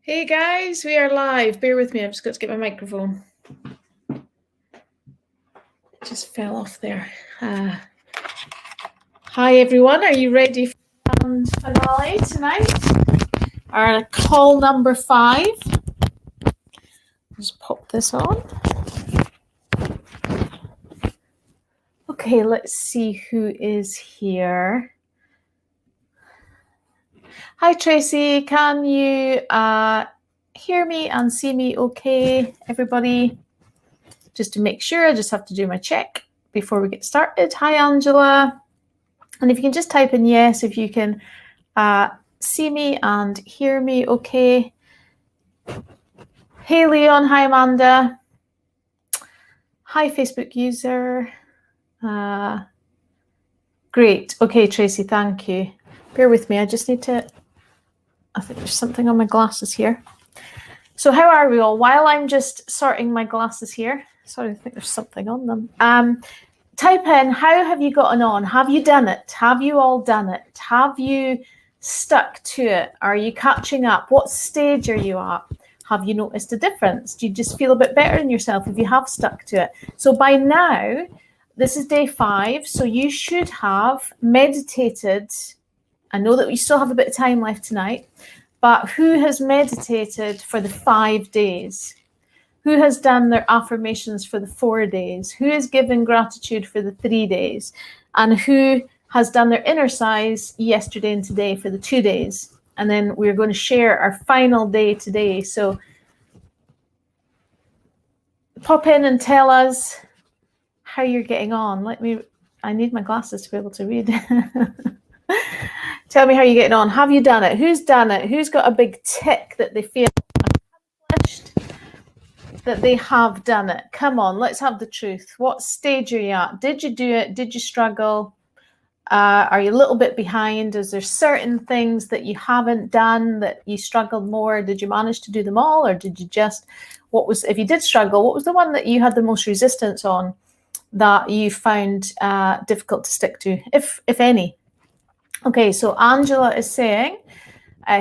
Hey guys, we are live. Bear with me, I've just got to get my microphone. It just fell off there. Hi everyone, are you ready for the grand finale tonight? Our call number 5. Just pop this on. Okay, let's see who is here. Hi Tracy, can you hear me and see me okay, everybody? Just to make sure, I just have to do my check before we get started. Hi Angela. And if you can just type in yes, if you can see me and hear me okay. Hey Leon, hi Amanda. Hi Facebook user. Great, okay Tracy, thank you. Bear with me, I just need to, I think there's something on my glasses here. So how are we all? While I'm just sorting my glasses here, sorry, I think there's something on them. Type in, how have you gotten on? Have you done it? Have you all done it? Have you stuck to it? Are you catching up? What stage are you at? Have you noticed a difference? Do you just feel a bit better in yourself if you have stuck to it? So by now, this is day 5, so you should have meditated. I know that we still have a bit of time left tonight, but who has meditated for the 5 days? Who has done their affirmations for the 4 days? Who has given gratitude for the 3 days? And who has done their inner size yesterday and today for the 2 days? And then we're going to share our final day today. So pop in and tell us how you're getting on. I need my glasses to be able to read. Tell me how you're getting on. Have you done it? Who's done it? Who's got a big tick that they feel accomplished? That they have done it. Come on, let's have the truth. What stage are you at? Did you do it? Did you struggle? Are you a little bit behind? Is there certain things that you haven't done that you struggled more? Did you manage to do them all, or did you just, if you did struggle, what was the one that you had the most resistance on that you found difficult to stick to, if any? Okay, so Angela is saying,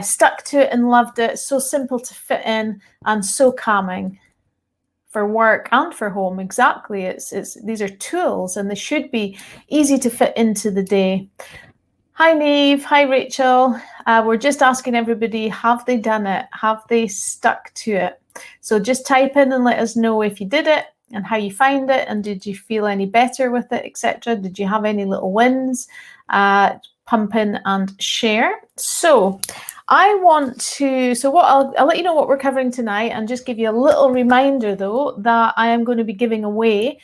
stuck to it and loved it. So simple to fit in and so calming. For work and for home, exactly. These are tools and they should be easy to fit into the day. Hi Neve, hi Rachel. We're just asking everybody, have they done it? Have they stuck to it? So just type in and let us know if you did it and how you find it, and did you feel any better with it, etc. Did you have any little wins? Pump in and share. So I'll let you know what we're covering tonight, and just give you a little reminder though that I am going to be giving away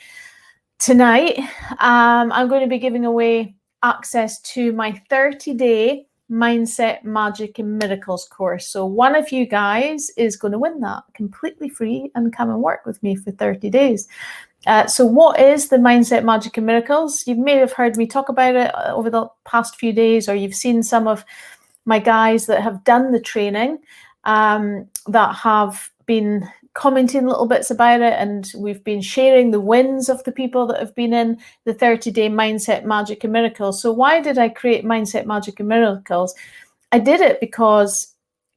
tonight. I'm going to be giving away access to my 30-day Mindset, Magic and Miracles course. So one of you guys is going to win that completely free and come and work with me for 30 days. So what is the Mindset, Magic and Miracles? You may have heard me talk about it over the past few days, or you've seen some of my guys that have done the training that have been commenting little bits about it, and we've been sharing the wins of the people that have been in the 30-day Mindset, Magic and Miracles. So why did I create Mindset, Magic and Miracles? I did it because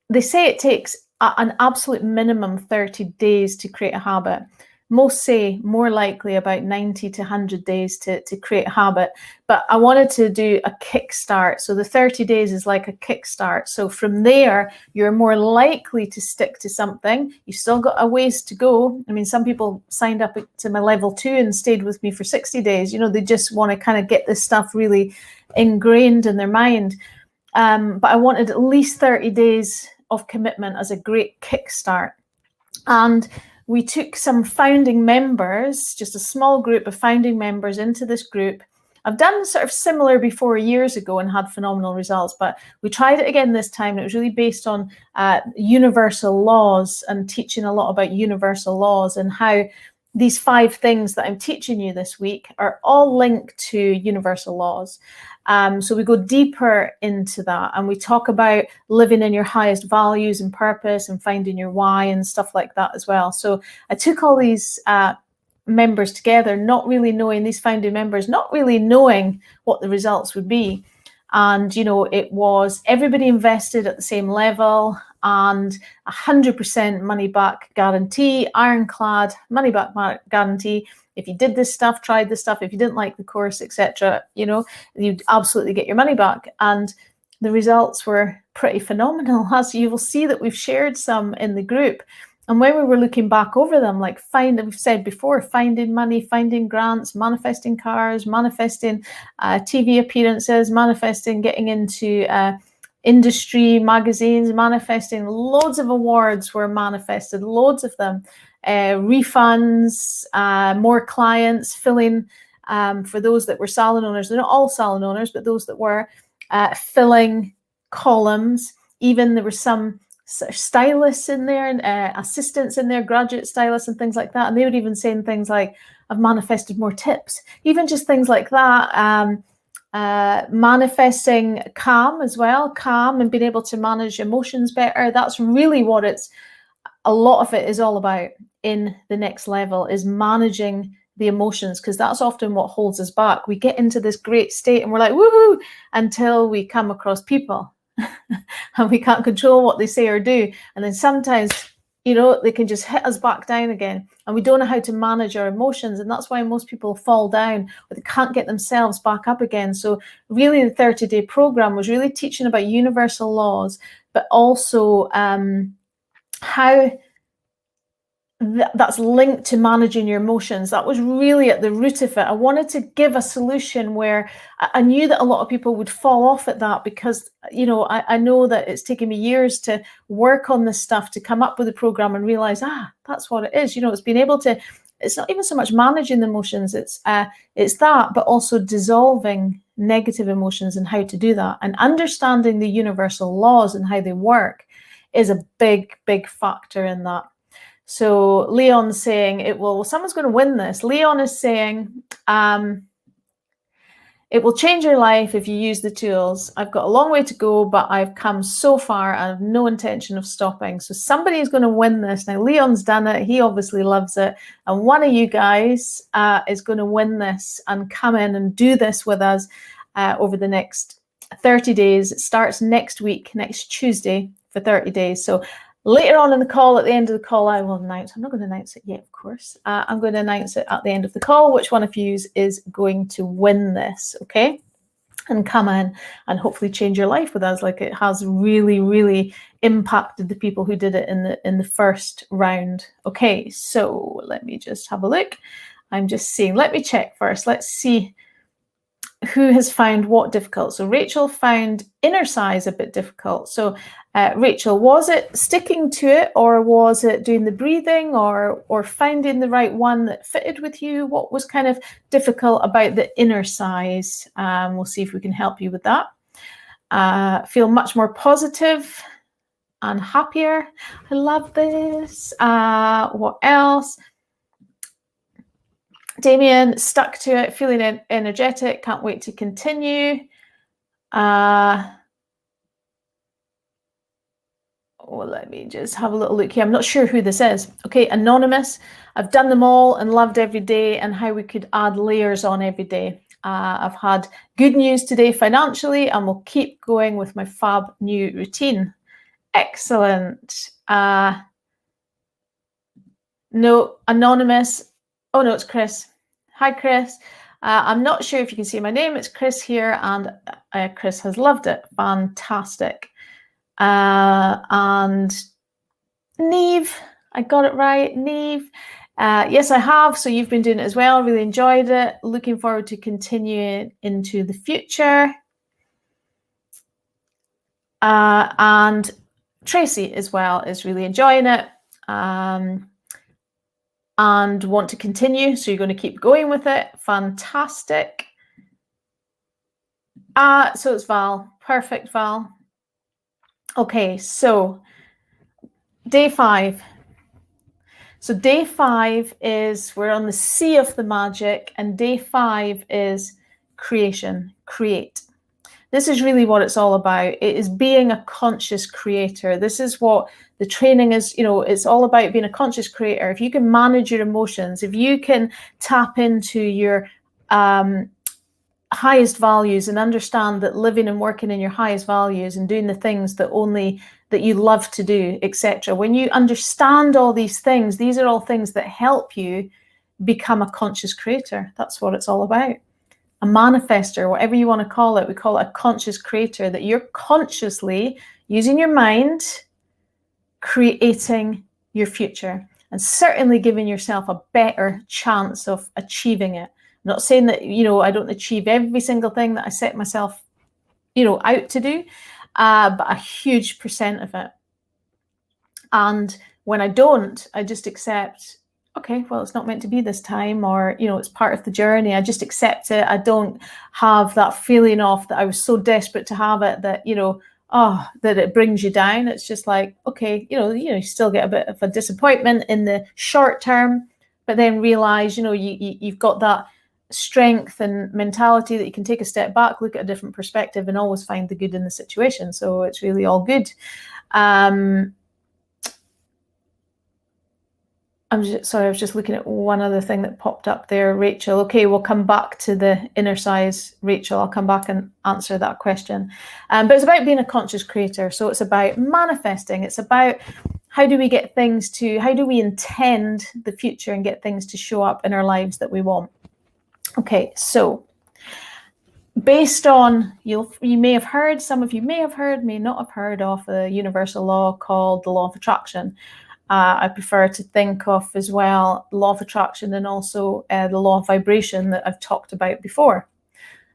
they say it takes an absolute minimum 30 days to create a habit. Most say more likely about 90 to 100 days to create a habit. But I wanted to do a kickstart. So the 30 days is like a kickstart. So from there, you're more likely to stick to something. You've still got a ways to go. I mean, some people signed up to my level 2 and stayed with me for 60 days. You know, they just want to kind of get this stuff really ingrained in their mind. But I wanted at least 30 days of commitment as a great kickstart. And we took some founding members, just a small group of founding members, into this group. I've done sort of similar before years ago and had phenomenal results, but we tried it again this time. And it was really based on universal laws, and teaching a lot about universal laws, and how these 5 things that I'm teaching you this week are all linked to universal laws. So we go deeper into that, and we talk about living in your highest values and purpose, and finding your why and stuff like that as well. So I took all these members together, not really knowing, these founding members, not really knowing what the results would be. And, you know, it was everybody invested at the same level and 100% money back guarantee, ironclad money back guarantee. If you did this stuff, tried this stuff, if you didn't like the course, etc., you know, you'd absolutely get your money back. And the results were pretty phenomenal. As you will see that we've shared some in the group. And when we were looking back over them, like we've said before, finding money, finding grants, manifesting cars, manifesting TV appearances, manifesting getting into industry magazines, manifesting loads of awards were manifested, loads of them, refunds, more clients, filling for those that were salon owners. They're not all salon owners, but those that were filling columns. Even there were some stylists in there and assistants in there, graduate stylists and things like that. And they would even say things like, I've manifested more tips, even just things like that. Manifesting calm as well, calm and being able to manage emotions better. That's really what a lot of it is all about in the next level, is managing the emotions, because that's often what holds us back. We get into this great state and we're like, woohoo, until we come across people and we can't control what they say or do. And then sometimes, you know, they can just hit us back down again, and we don't know how to manage our emotions. And that's why most people fall down, or they can't get themselves back up again. So really the 30-day program was really teaching about universal laws, but also how that's linked to managing your emotions. That was really at the root of it. I wanted to give a solution where I knew that a lot of people would fall off at that, because, you know, I know that it's taken me years to work on this stuff, to come up with a program and realize, that's what it is. You know, it's being able to, it's not even so much managing the emotions, it's that, but also dissolving negative emotions and how to do that. And understanding the universal laws and how they work is a big, big factor in that. So Leon's saying someone's going to win this. Leon is saying, it will change your life if you use the tools. I've got a long way to go, but I've come so far and I have no intention of stopping. So somebody is going to win this. Now, Leon's done it. He obviously loves it. And one of you guys is going to win this and come in and do this with us over the next 30 days. It starts next week, next Tuesday, for 30 days. So later on in the call, at the end of the call, I will announce. I'm not going to announce it yet, of course. I'm going to announce it at the end of the call, which one of you is going to win this, okay? And come in and hopefully change your life with us, like it has really, really impacted the people who did it in the first round. Okay, so let me just have a look. I'm just seeing. Let me check first. Let's see who has found what difficult. So Rachel found inner size a bit difficult. So Rachel, was it sticking to it, or was it doing the breathing, or finding the right one that fitted with you? What was kind of difficult about the inner size? We'll see if we can help you with that. Feel much more positive and happier. I love this. What else? Damien, stuck to it, feeling energetic, can't wait to continue. Well, let me just have a little look here. I'm not sure who this is. Okay, Anonymous. I've done them all and loved every day, and how we could add layers on every day. I've had good news today financially, and we'll keep going with my fab new routine. Excellent. No, Anonymous. Oh, no, it's Chris. Hi, Chris. I'm not sure if you can see my name. It's Chris here, and Chris has loved it. Fantastic. And Neve, I got it right, Neve. Yes, I have. So you've been doing it as well. Really enjoyed it. Looking forward to continuing into the future. And Tracy as well is really enjoying it. And want to continue, so you're going to keep going with it. Fantastic. So it's Val. Perfect, Val. Okay, so day 5. So day 5 is, we're on the sea of the magic, and day 5 is creation, create. This is really what it's all about. It is being a conscious creator. This is what the training is, you know, it's all about being a conscious creator. If you can manage your emotions, if you can tap into your highest values and understand that living and working in your highest values and doing the things that you love to do, etc. When you understand all these things, these are all things that help you become a conscious creator. That's what it's all about. A manifester, whatever you want to call it, we call it a conscious creator, that you're consciously using your mind, creating your future, and certainly giving yourself a better chance of achieving it. I'm not saying that, I don't achieve every single thing that I set myself, out to do, but a huge percent of it. And when I don't, I just accept, okay, well, it's not meant to be this time, or, it's part of the journey. I just accept it. I don't have that feeling of that I was so desperate to have it that, that it brings you down. It's just like, okay, you still get a bit of a disappointment in the short term, but then realize, you've got that strength and mentality that you can take a step back, look at a different perspective, and always find the good in the situation. So it's really all good. I was just looking at one other thing that popped up there, Rachel. Okay, we'll come back to the inner size, Rachel. I'll come back and answer that question. But it's about being a conscious creator. So it's about manifesting. It's about how do we intend the future and get things to show up in our lives that we want. Okay, so based on, you may have heard, some of you may have heard, may not have heard of a universal law called the law of attraction. I prefer to think of as well law of attraction and also the law of vibration that I've talked about before.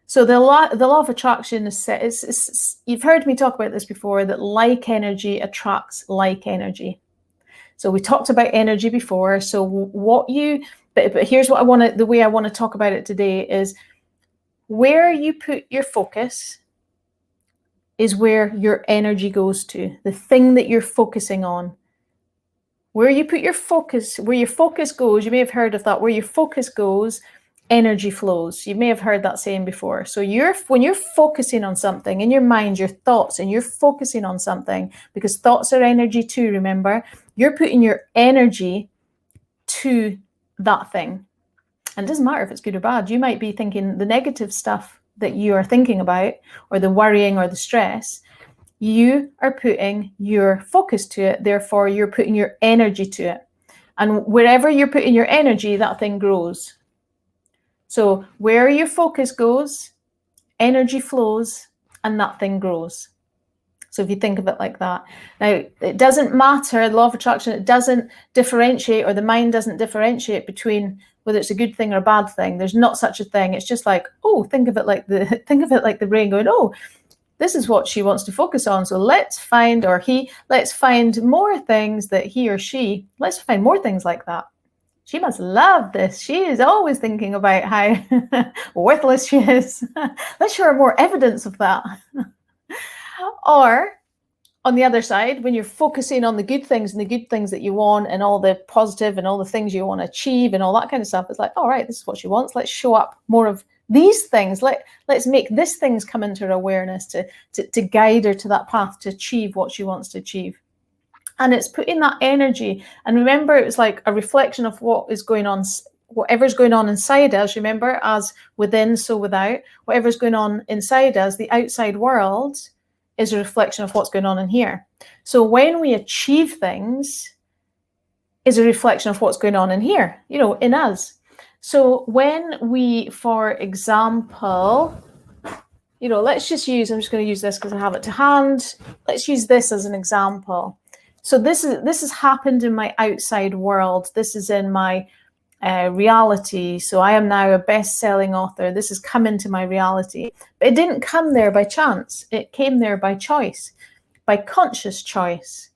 So the law of attraction is you've heard me talk about this before, that like energy attracts like energy. So we talked about energy before. So but here's what the way I want to talk about it today is where you put your focus is where your energy goes to, the thing that you're focusing on. Where you put your focus, where your focus goes, you may have heard of that, where your focus goes, energy flows. You may have heard that saying before. So when you're focusing on something in your mind, your thoughts, and you're focusing on something, because thoughts are energy too, remember, you're putting your energy to that thing. And it doesn't matter if it's good or bad. You might be thinking the negative stuff that you are thinking about, or the worrying or the stress. You are putting your focus to it, therefore you're putting your energy to it. And wherever you're putting your energy, that thing grows. So where your focus goes, energy flows, and that thing grows. So if you think of it like that. Now, it doesn't matter, the law of attraction, it doesn't differentiate, or the mind doesn't differentiate between whether it's a good thing or a bad thing. There's not such a thing. It's just like, think of it like the brain going, this is what she wants to focus on. So let's find more things that he or she, let's find more things like that. She must love this. She is always thinking about how worthless she is. Let's show her more evidence of that. Or on the other side, when you're focusing on the good things and the good things that you want and all the positive and all the things you want to achieve and all that kind of stuff, it's like, all right, this is what she wants. Let's show up more of these things. Let's make these things come into her awareness to guide her to that path to achieve what she wants to achieve. And it's putting that energy. And remember, it's like a reflection of what is going on, whatever's going on inside us. Remember, as within, so without. Whatever's going on inside us, the outside world is a reflection of what's going on in here. So when we achieve things, is a reflection of what's going on in here, in us. So when we, for example, let's just use, I'm just going to use this because I have it to hand. Let's use this as an example. So this has happened in my outside world. This is in my reality. So I am now a best-selling author. This has come into my reality. But it didn't come there by chance. It came there by choice, by conscious choice.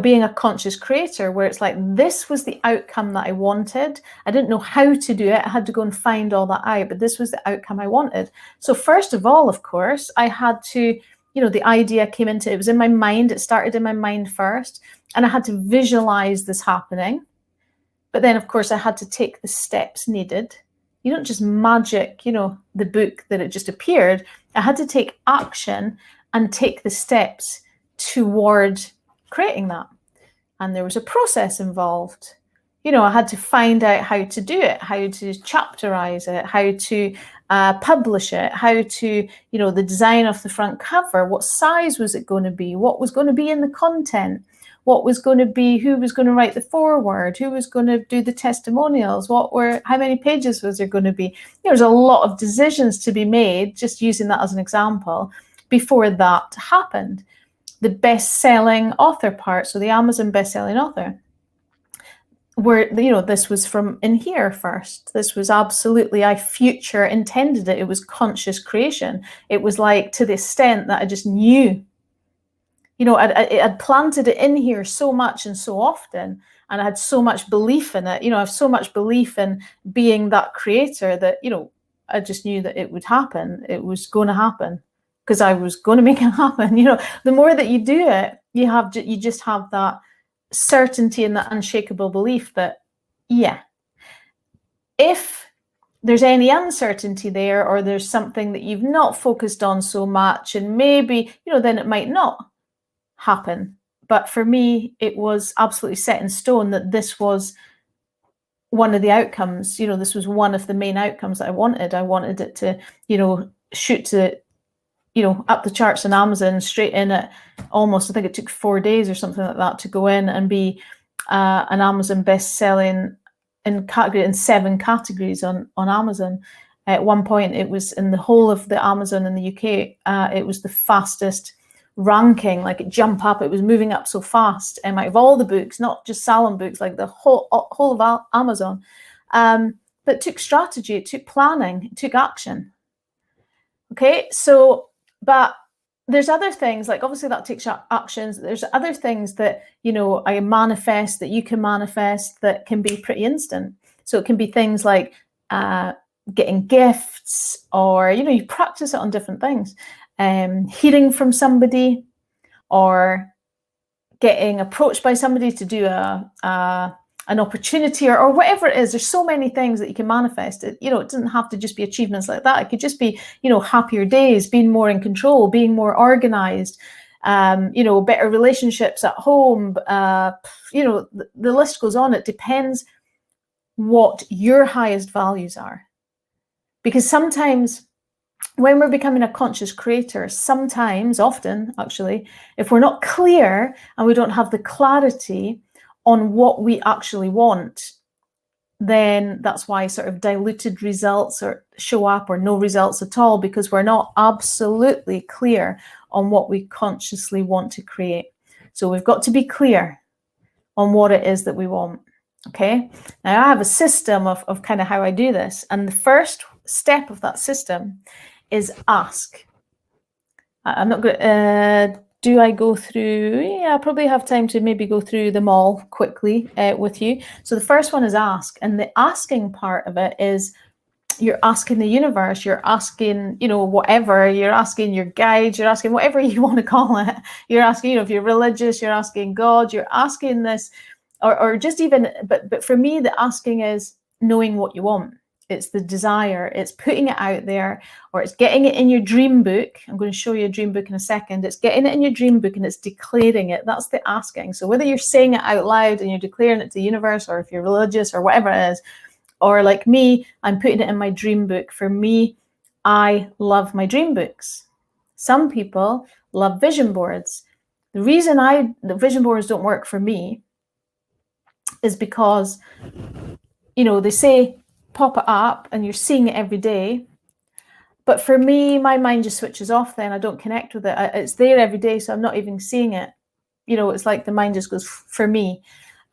Being a conscious creator, where it's like, this was the outcome that I wanted. I didn't know how to do it. I had to go and find all that out, but this was the outcome I wanted. So first of all, of course, I had to, the idea came into, it was in my mind. It started in my mind first, and I had to visualize this happening. But then, of course, I had to take the steps needed. You don't just magic, the book that it just appeared. I had to take action and take the steps toward creating that. And there was a process involved. I had to find out how to do it, how to chapterize it, how to publish it, how to, the design of the front cover, what size was it going to be, what was going to be in the content, what was going to be, who was going to write the foreword, who was going to do the testimonials, how many pages was there going to be. There's a lot of decisions to be made, just using that as an example, before that happened. The best-selling author part, so the Amazon best-selling author, where, this was from in here first. This was absolutely, I future intended it. It was conscious creation. It was like, to the extent that I just knew, I'd planted it in here so much and so often, and I had so much belief in it. I have so much belief in being that creator that, I just knew that it would happen. It was going to happen because I was going to make it happen. The more that you do it, you just have that certainty and that unshakable belief that, yeah, if there's any uncertainty there, or there's something that you've not focused on so much, and maybe, then it might not happen. But for me, it was absolutely set in stone that this was one of the outcomes. This was one of the main outcomes that I wanted. I wanted it to, shoot to, up the charts on Amazon, straight in at almost, I think it took 4 days or something like that to go in and be an Amazon best-selling in 7 categories on Amazon. At one point, it was in the whole of the Amazon in the UK, it was the fastest ranking, like it jumped up, it was moving up so fast. And out of all the books, not just salon books, like the whole of Amazon. But it took strategy, it took planning, it took action. Okay, so, but there's other things, like obviously that takes actions. There's other things that, I manifest, that you can manifest, that can be pretty instant. So it can be things like getting gifts, or, you practice it on different things. Hearing from somebody, or getting approached by somebody to do an opportunity, or whatever it is. There's so many things that you can manifest. It doesn't have to just be achievements like that. It could just be, happier days, being more in control, being more organized, better relationships at home. The list goes on. It depends what your highest values are. Because sometimes when we're becoming a conscious creator, often actually, if we're not clear and we don't have the clarity on what we actually want, then that's why sort of diluted results or show up, or no results at all, because we're not absolutely clear on what we consciously want to create. So we've got to be clear on what it is that we want. Okay, now I have a system of kind of how I do this, and the first step of that system is ask. I'm not good. Do I go through? Yeah, I probably have time to maybe go through them all quickly with you. So the first one is ask, and the asking part of it is you're asking the universe, you're asking, whatever, you're asking your guides, you're asking whatever you want to call it. You're asking, if you're religious, you're asking God, you're asking this, or just even, but for me, the asking is knowing what you want. It's the desire, it's putting it out there, or it's getting it in your dream book. I'm going to show you a dream book in a second. It's getting it in your dream book and it's declaring it. That's the asking. So whether you're saying it out loud and you're declaring it to the universe, or if you're religious or whatever it is, or like me, I'm putting it in my dream book. For me, I love my dream books. Some people love vision boards. The reason the vision boards don't work for me is because, they say, pop it up and you're seeing it every day. But for me, my mind just switches off then. I don't connect with it. It's there every day, so I'm not even seeing it. It's like the mind just goes for me.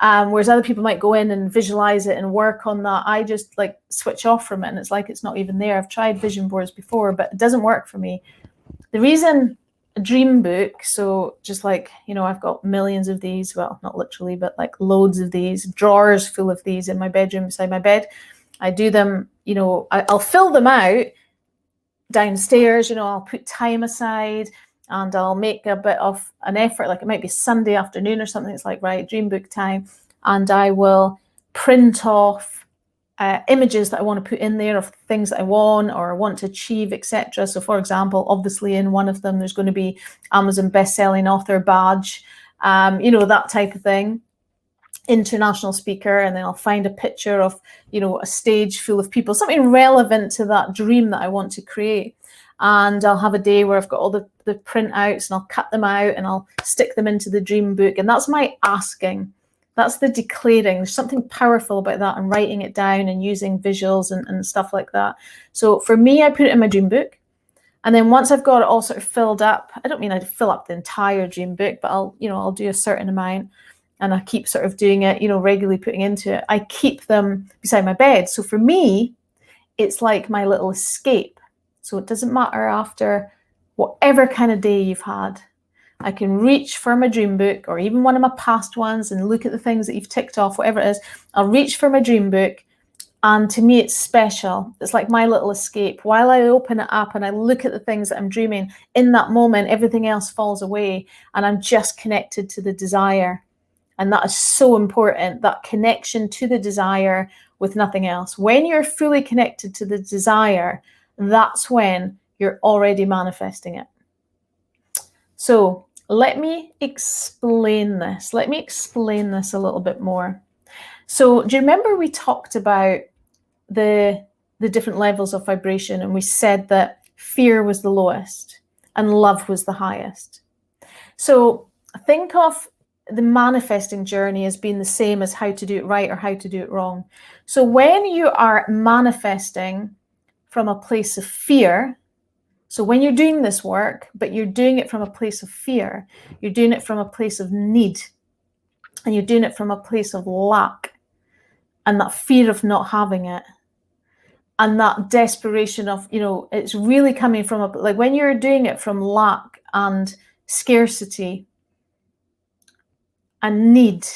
Whereas other people might go in and visualize it and work on that. I just like switch off from it, and it's like it's not even there. I've tried vision boards before, but it doesn't work for me. The reason a dream book, so just like, I've got millions of these, well, not literally, but like loads of these, drawers full of these in my bedroom beside my bed. I do them, I'll fill them out downstairs, I'll put time aside and I'll make a bit of an effort, like it might be Sunday afternoon or something. It's like, right, dream book time. And I will print off images that I want to put in there of things that I want or want to achieve, etc. So for example, obviously in one of them, there's going to be Amazon best-selling author badge, that type of thing. international speaker, and then I'll find a picture of, you know, a stage full of people, something relevant to that dream that I want to create. And I'll have a day where I've got all the printouts, and I'll cut them out and I'll stick them into the dream book. And that's my asking. That's the declaring. There's something powerful about that, and writing it down and using visuals and stuff like that. So for me, I put it in my dream book. And then once I've got it all sort of filled up, I don't mean I'd fill up the entire dream book, but I'll do a certain amount, and I keep sort of doing it, regularly putting into it. I keep them beside my bed. So for me, it's like my little escape. So it doesn't matter after whatever kind of day you've had. I can reach for my dream book, or even one of my past ones, and look at the things that you've ticked off, whatever it is. I'll reach for my dream book. And to me, it's special. It's like my little escape. While I open it up and I look at the things that I'm dreaming, in that moment, everything else falls away, and I'm just connected to the desire. And that is so important, that connection to the desire with nothing else. When you're fully connected to the desire, that's when you're already manifesting it. So let me explain this. Let me explain this a little bit more. So do you remember we talked about the different levels of vibration, and we said that fear was the lowest and love was the highest? So think of the manifesting journey as being the same as how to do it right or how to do it wrong. So when you are manifesting from a place of fear, so when you're doing this work, but you're doing it from a place of fear, you're doing it from a place of need, and you're doing it from a place of lack, and that fear of not having it, and that desperation of, it's really coming from like when you're doing it from lack and scarcity and need,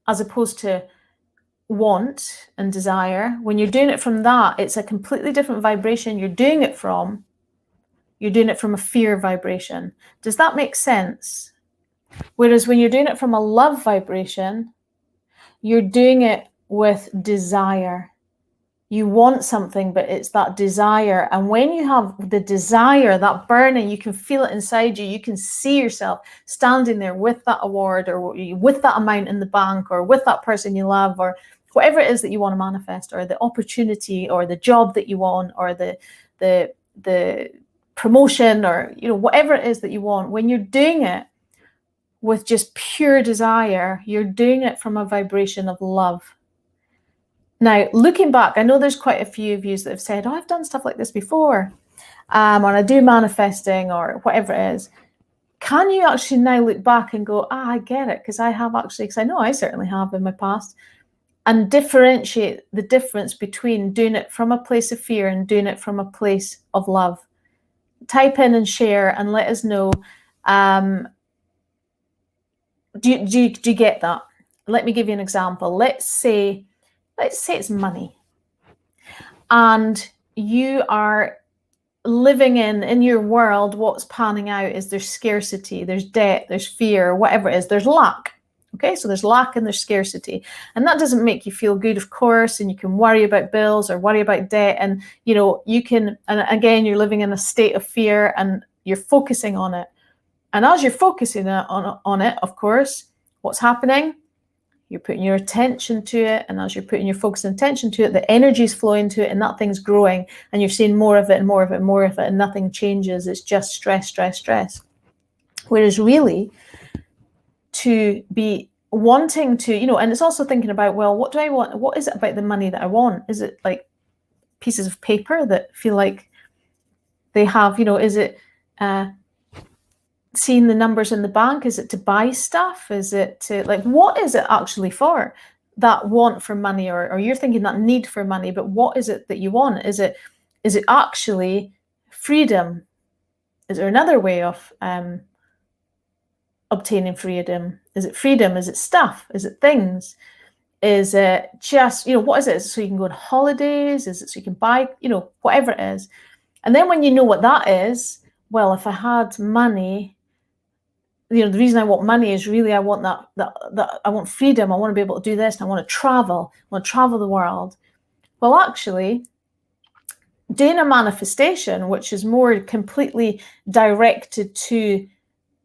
as opposed to want and desire. When you're doing it from that, it's a completely different vibration you're doing it from. You're doing it from a fear vibration. Does that make sense? Whereas when you're doing it from a love vibration, you're doing it with desire. You want something, but it's that desire. And when you have the desire, that burning, you can feel it inside you. You can see yourself standing there with that award, or with that amount in the bank, or with that person you love, or whatever it is that you want to manifest, or the opportunity, or the job that you want, or the promotion, or whatever it is that you want. When you're doing it with just pure desire, you're doing it from a vibration of love. Now, looking back, I know there's quite a few of you that have said, I've done stuff like this before, or I do manifesting, or whatever it is. Can you actually now look back and go, I get it, because I have actually, because I know I certainly have in my past, and differentiate the difference between doing it from a place of fear and doing it from a place of love? Type in and share and let us know. Do you get that? Let me give you an example. Let's say it's money, and you are living in your world. What's panning out is there's scarcity, there's debt, there's fear, whatever it is, there's lack. Okay, so there's lack and there's scarcity, and that doesn't make you feel good, of course, and you can worry about bills or worry about debt, and you can, and again, you're living in a state of fear and you're focusing on it. And as you're focusing on it, of course, what's happening? You're putting your attention to it, and as you're putting your focus and attention to it, the energy is flowing to it, and that thing's growing, and you're seeing more of it and more of it and more of it, and nothing changes. It's just stress, stress, stress. Whereas really, to be wanting to, and it's also thinking about, well, what do I want? What is it about the money that I want? Is it like pieces of paper that feel like they have, is it seeing the numbers in the bank? Is it to buy stuff? Is it to, like, what is it actually for, that want for money? Or you're thinking that need for money, but what is it that you want? Is it actually freedom? Is there another way of obtaining freedom? Is it freedom? Is it stuff? Is it things? Is it just, what is it? Is it so you can go on holidays? Is it so you can buy, whatever it is? And then when you know what that is, well, if I had money, the reason I want money is really I want that I want freedom. I want to be able to do this, and I want to travel. I want to travel the world. Well, actually, doing a manifestation, which is more completely directed to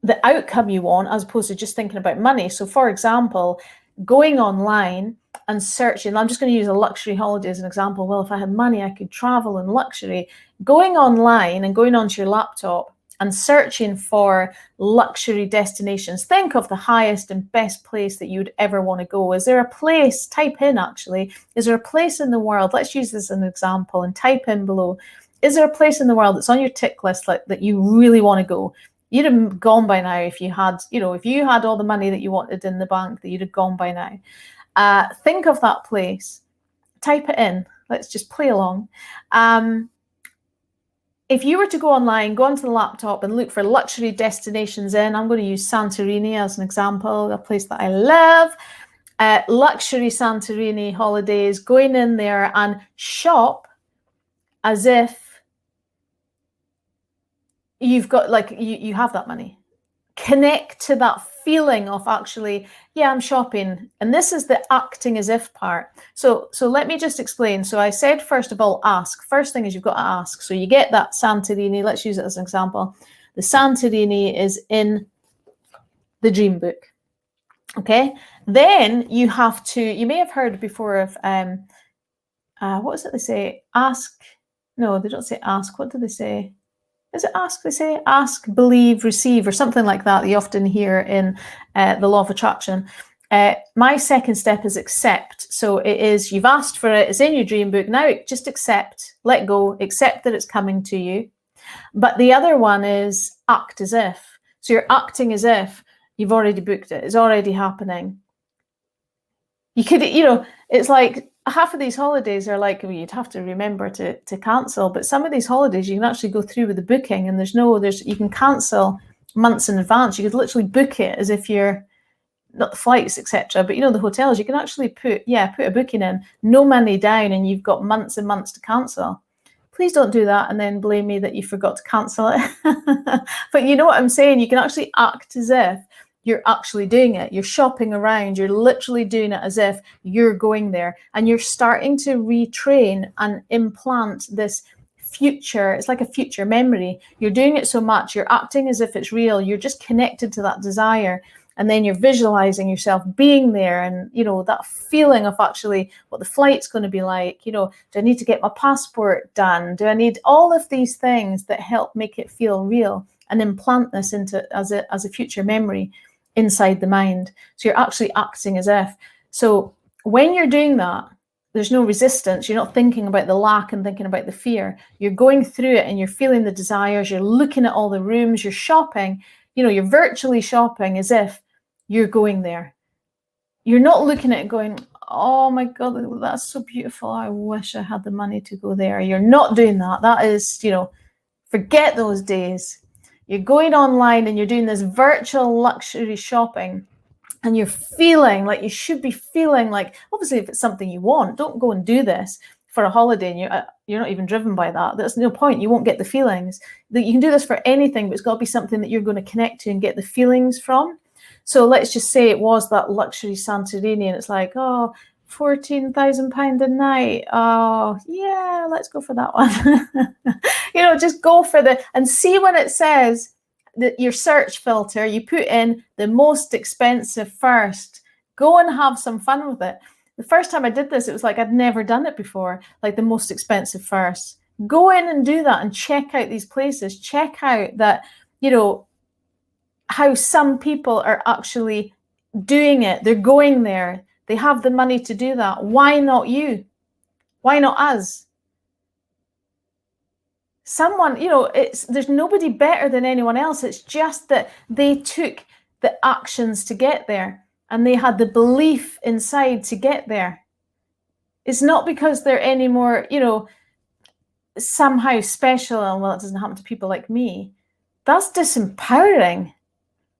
the outcome you want, as opposed to just thinking about money. So, for example, going online and searching. I'm just going to use a luxury holiday as an example. Well, if I had money, I could travel in luxury. Going online and going onto your laptop and searching for luxury destinations. Think of the highest and best place that you'd ever want to go. Is there a place, type in actually, is there a place in the world, let's use this as an example and type in below, is there a place in the world that's on your tick list that you really want to go? You'd have gone by now if you had, if you had all the money that you wanted in the bank, that you'd have gone by now. Think of that place, type it in, let's just play along. If you were to go online, go onto the laptop and look for luxury destinations I'm going to use Santorini as an example, a place that I love. Luxury Santorini holidays, going in there and shop as if you've got, like, you have that money. Connect to that feeling of actually, yeah, I'm shopping. And this is the acting as if part. So let me just explain. So I said, first of all, ask. First thing is you've got to ask. So you get that Santorini. Let's use it as an example. The Santorini is in the dream book. Okay. Then you have to, you may have heard before of, what is it they say? Ask. No, they don't say ask. What do they say? Is it ask? They say ask, believe, receive, or something like that. You often hear in the law of attraction. My second step is accept. So it is, you've asked for it, it's in your dream book. Now just accept, let go, accept that it's coming to you. But the other one is act as if. So you're acting as if you've already booked it. It's already happening. You could, it's like, half of these holidays are like, well, you'd have to remember to cancel, but some of these holidays you can actually go through with the booking, and you can cancel months in advance. You could literally book it as if you're not the flights, etc. But the hotels, you can actually put a booking in, no money down, and you've got months and months to cancel. Please don't do that and then blame me that you forgot to cancel it. But you know what I'm saying? You can actually act as if you're actually doing it. You're shopping around. You're literally doing it as if you're going there, and you're starting to retrain and implant this future. It's like a future memory. You're doing it so much. You're acting as if it's real. You're just connected to that desire. And then you're visualizing yourself being there, and that feeling of actually what the flight's going to be like. Do I need to get my passport done? Do I need all of these things that help make it feel real and implant this into as a future memory inside the mind? So you're actually acting as if. So when you're doing that, there's no resistance. You're not thinking about the lack and thinking about the fear. You're going through it and you're feeling the desires. You're looking at all the rooms. You're shopping. You're virtually shopping as if you're going there. You're not looking at it going, oh my God, that's so beautiful. I wish I had the money to go there. You're not doing that. That is, forget those days. You're going online and you're doing this virtual luxury shopping, and you're feeling like you should be feeling like, obviously, if it's something you want, don't go and do this for a holiday and you're not even driven by that. There's no point. You won't get the feelings. That you can do this for anything, but it's got to be something that you're going to connect to and get the feelings from. So let's just say it was that luxury Santorini, and it's like, oh, £14,000 a night. Oh, yeah, let's go for that one. Just go for and see when it says that your search filter, you put in the most expensive first. Go and have some fun with it. The first time I did this, it was like I'd never done it before, like the most expensive first. Go in and do that and check out these places. Check out that, how some people are actually doing it. They're going there. They have the money to do that. Why not you? Why not us? Someone, there's nobody better than anyone else. It's just that they took the actions to get there, and they had the belief inside to get there. It's not because they're any more, somehow special, and well, it doesn't happen to people like me. That's disempowering.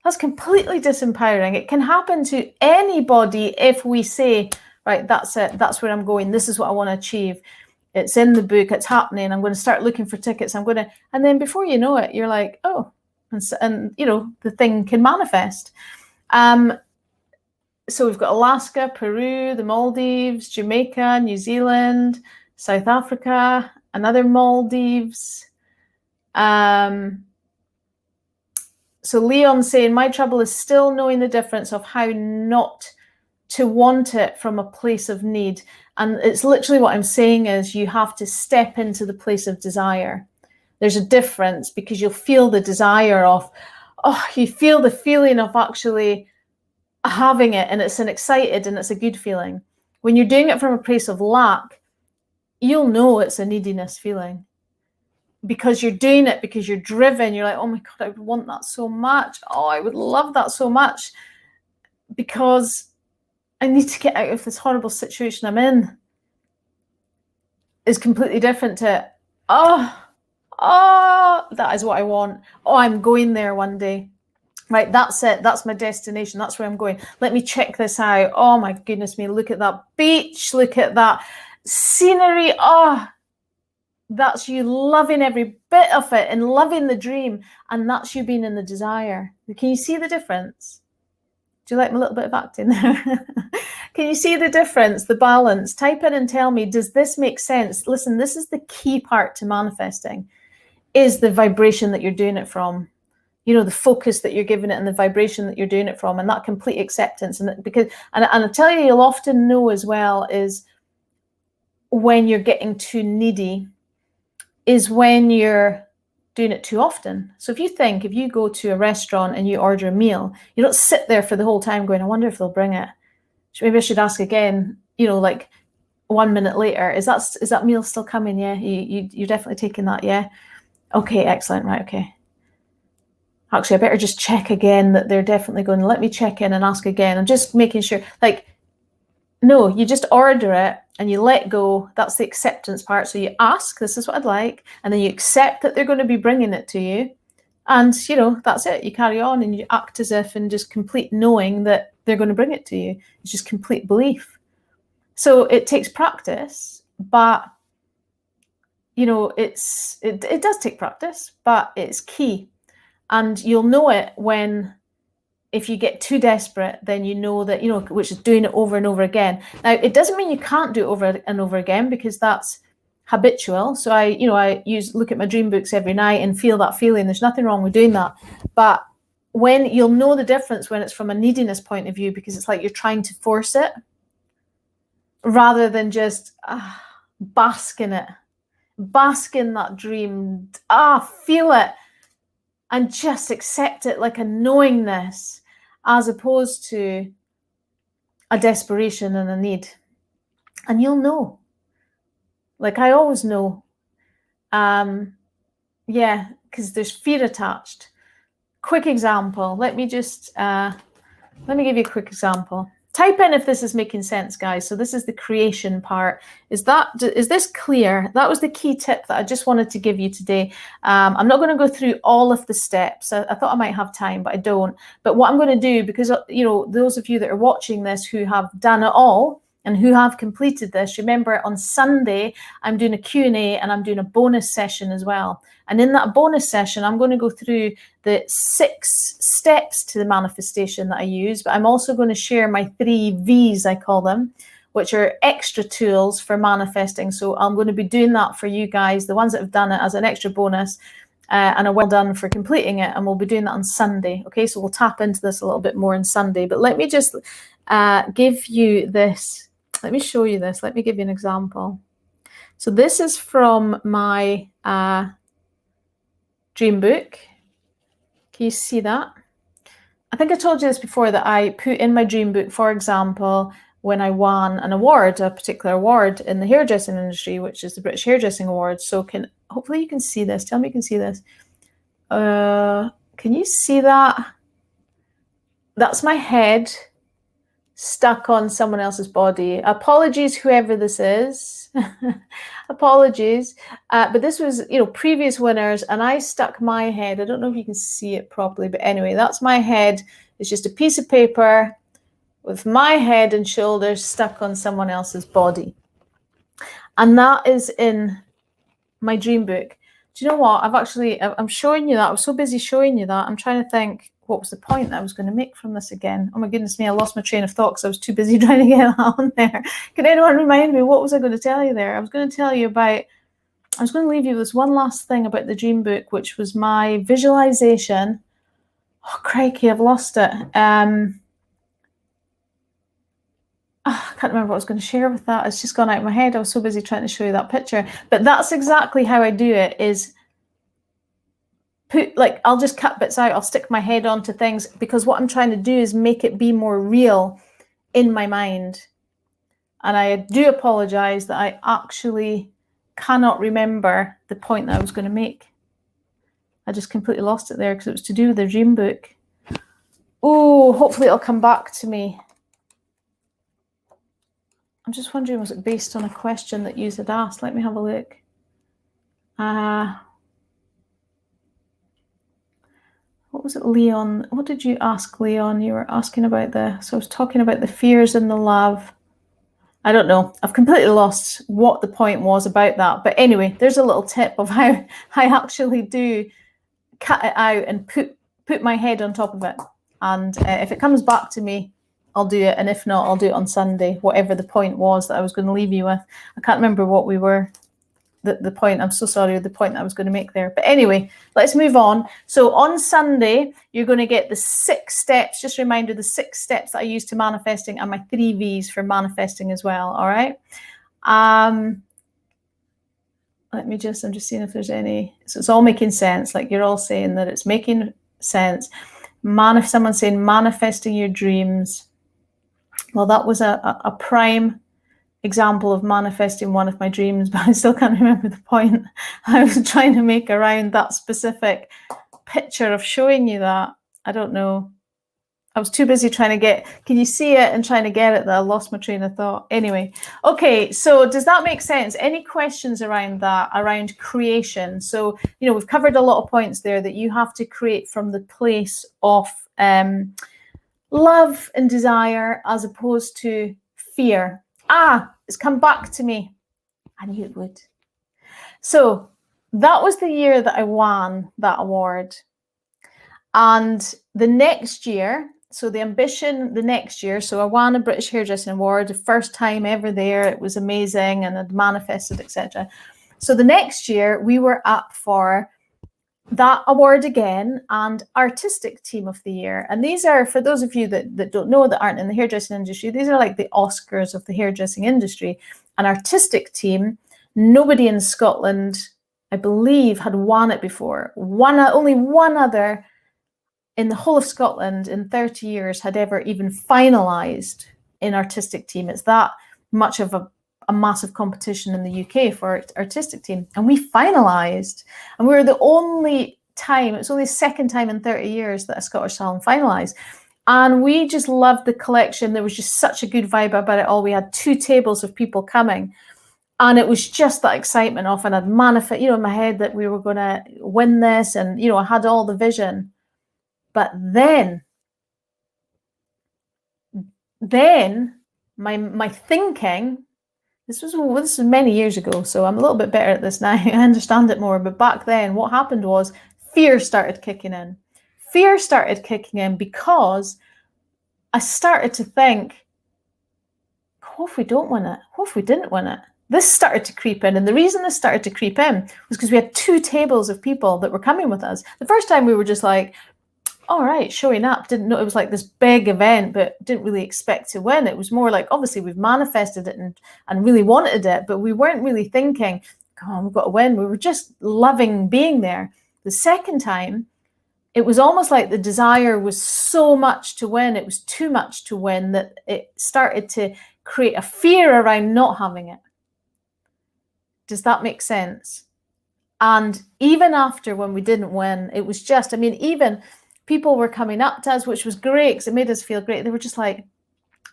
That's completely disempowering. It can happen to anybody if we say, right, that's it. That's where I'm going. This is what I want to achieve. It's in the book. It's happening. I'm going to start looking for tickets. And then before you know it, you're like, oh, and the thing can manifest. So we've got Alaska, Peru, the Maldives, Jamaica, New Zealand, South Africa, another Maldives. So Leon's saying, my trouble is still knowing the difference of how not to want it from a place of need. And it's literally what I'm saying is you have to step into the place of desire. There's a difference, because you'll feel the desire of, you feel the feeling of actually having it, and it's an excited and it's a good feeling. When you're doing it from a place of lack, you'll know it's a neediness feeling, because you're doing it because you're driven. You're like, oh my God, I would want that so much. Oh, I would love that so much, because I need to get out of this horrible situation I'm in. Is completely different to, that is what I want. Oh, I'm going there one day. Right, that's it. That's my destination. That's where I'm going. Let me check this out. Oh my goodness me, look at that beach. Look at that scenery. Oh, that's you loving every bit of it and loving the dream. And that's you being in the desire. Can you see the difference? Do you like my little bit of acting there? Can you see the difference, the balance? Type in and tell me, does this make sense? Listen, this is the key part to manifesting, is the vibration that you're doing it from. You know, the focus that you're giving it and the vibration that you're doing it from, and that complete acceptance. And I tell you, you'll often know as well is when you're getting too needy, is when you're doing it too often. So if you go to a restaurant and you order a meal, you don't sit there for the whole time going, I wonder if they'll bring it. Maybe I should ask again, you know, like 1 minute later, is that meal still coming? Yeah, you're definitely taking that, yeah? Okay, excellent, right, okay. Actually, I better just check again that they're definitely going, let me check in and ask again. I'm just making sure, like, no, you just order it and you let go. That's the acceptance part. So you ask, this is what I'd like, and then you accept that they're going to be bringing it to you. And, you know, that's it. You carry on and you act as if, and just complete knowing that they're going to bring it to you. It's just complete belief. So it takes practice, but, you know, it does take practice, but it's key. And you'll know it when, if you get too desperate, then you know that, you know, which is doing it over and over again. Now, it doesn't mean you can't do it over and over again, because that's habitual. So I look at my dream books every night and feel that feeling. There's nothing wrong with doing that. But when you'll know the difference when it's from a neediness point of view, because it's like you're trying to force it rather than just bask in it, bask in that dream, feel it. And just accept it like a knowingness, as opposed to a desperation and a need. And you'll know. Like I always know. Yeah, because there's fear attached. Quick example. Let me give you a quick example. Type in if this is making sense, guys. So this is the creation part. Is this clear? That was the key tip that I just wanted to give you today. I'm not going to go through all of the steps. I thought I might have time, but I don't. But what I'm going to do, because, you know, those of you that are watching this who have done it all and who have completed this, remember on Sunday, I'm doing a Q&A and I'm doing a bonus session as well. And in that bonus session, I'm going to go through the 6 steps to the manifestation that I use, but I'm also going to share my 3 V's, I call them, which are extra tools for manifesting. So I'm going to be doing that for you guys, the ones that have done it, as an extra bonus, and a well done for completing it. And we'll be doing that on Sunday. Okay, so we'll tap into this a little bit more on Sunday. But let me just give you this. Let me show you this. Let me give you an example. So this is from my dream book. Can you see that? I think I told you this before, that I put in my dream book, for example, when I won an award, a particular award in the hairdressing industry, which is the British Hairdressing Awards. So hopefully you can see this. Tell me you can see this. Can you see that? That's my head stuck on someone else's body. Apologies, whoever this is. Apologies. But this was, you know, previous winners, and I stuck my head. I don't know if you can see it properly, but anyway, that's my head. It's just a piece of paper with my head and shoulders stuck on someone else's body. And that is in my dream book. Do you know what? I'm showing you that. I was so busy showing you that. I'm trying to think, what was the point that I was going to make from this again? Oh my goodness me, I lost my train of thought because I was too busy trying to get that on there. Can anyone remind me, what was I going to tell you there? I was going to leave you with this one last thing about the dream book, which was my visualization. Oh, crikey, I've lost it. I can't remember what I was going to share with that. It's just gone out of my head. I was so busy trying to show you that picture. But that's exactly how I do it, is I'll just cut bits out. I'll stick my head onto things, because what I'm trying to do is make it be more real in my mind. And I do apologize that I actually cannot remember the point that I was going to make. I just completely lost it there because it was to do with the dream book. Oh, hopefully it'll come back to me. I'm just wondering, was it based on a question that you had asked? Let me have a look. What was it, Leon? What did you ask, Leon? You were asking about so I was talking about the fears and the love. I don't know. I've completely lost what the point was about that. But anyway, there's a little tip of how I actually do cut it out and put my head on top of it. And if it comes back to me, I'll do it. And if not, I'll do it on Sunday, whatever the point was that I was going to leave you with. I can't remember what we were, the point, I'm so sorry, the point that I was going to make there. But anyway, let's move on. So on Sunday, you're going to get the 6 steps, just a reminder, the 6 steps that I use to manifesting, and my 3 V's for manifesting as well. All right. I'm just seeing if there's any, so it's all making sense. Like, you're all saying that it's making sense. If someone's saying manifesting your dreams. Well, that was a prime example of manifesting one of my dreams, but I still can't remember the point I was trying to make around that specific picture of showing you that. I don't know. I was too busy trying to get, can you see it, and trying to get it, that I lost my train of thought. Anyway, okay, so does that make sense? Any questions around that, around creation? So, we've covered a lot of points there, that you have to create from the place of love and desire, as opposed to fear. It's come back to me. I knew it would. So that was the year that I won that award. And the next year, so the ambition the next year, so I won a British Hairdressing Award, the first time ever there. It was amazing, and I'd manifested, etc. So the next year we were up for that award again, and Artistic Team of the Year. And these are, for those of you that don't know, that aren't in the hairdressing industry, these are like the Oscars of the hairdressing industry. An Artistic Team, nobody in Scotland, I believe, had won it before. Only one other in the whole of Scotland in 30 years had ever even finalised in Artistic Team. It's that much of a massive competition in the UK for Artistic Team, and we finalised, and we were the only time, it's only the second time in 30 years that a Scottish salon finalised, and we just loved the collection. There was just such a good vibe about it all. We had 2 tables of people coming, and it was just that excitement of, and I'd manifest, in my head, that we were going to win this, and I had all the vision. But then my thinking, this was many years ago, so I'm a little bit better at this now. I understand it more. But back then, what happened was fear started kicking in. Fear started kicking in because I started to think, what if we don't win it? What if we didn't win it? This started to creep in. And the reason this started to creep in was because we had 2 tables of people that were coming with us. The first time we were just like, all right, showing up, didn't know it was like this big event, but didn't really expect to win. It was more like, obviously we've manifested it and really wanted it, but we weren't really thinking, come on, we've got to win. We were just loving being there. The second time, it was almost like the desire was so much to win, it was too much to win, that it started to create a fear around not having it. Does that make sense? And even after, when we didn't win, it was just, even people were coming up to us, which was great because it made us feel great. They were just like,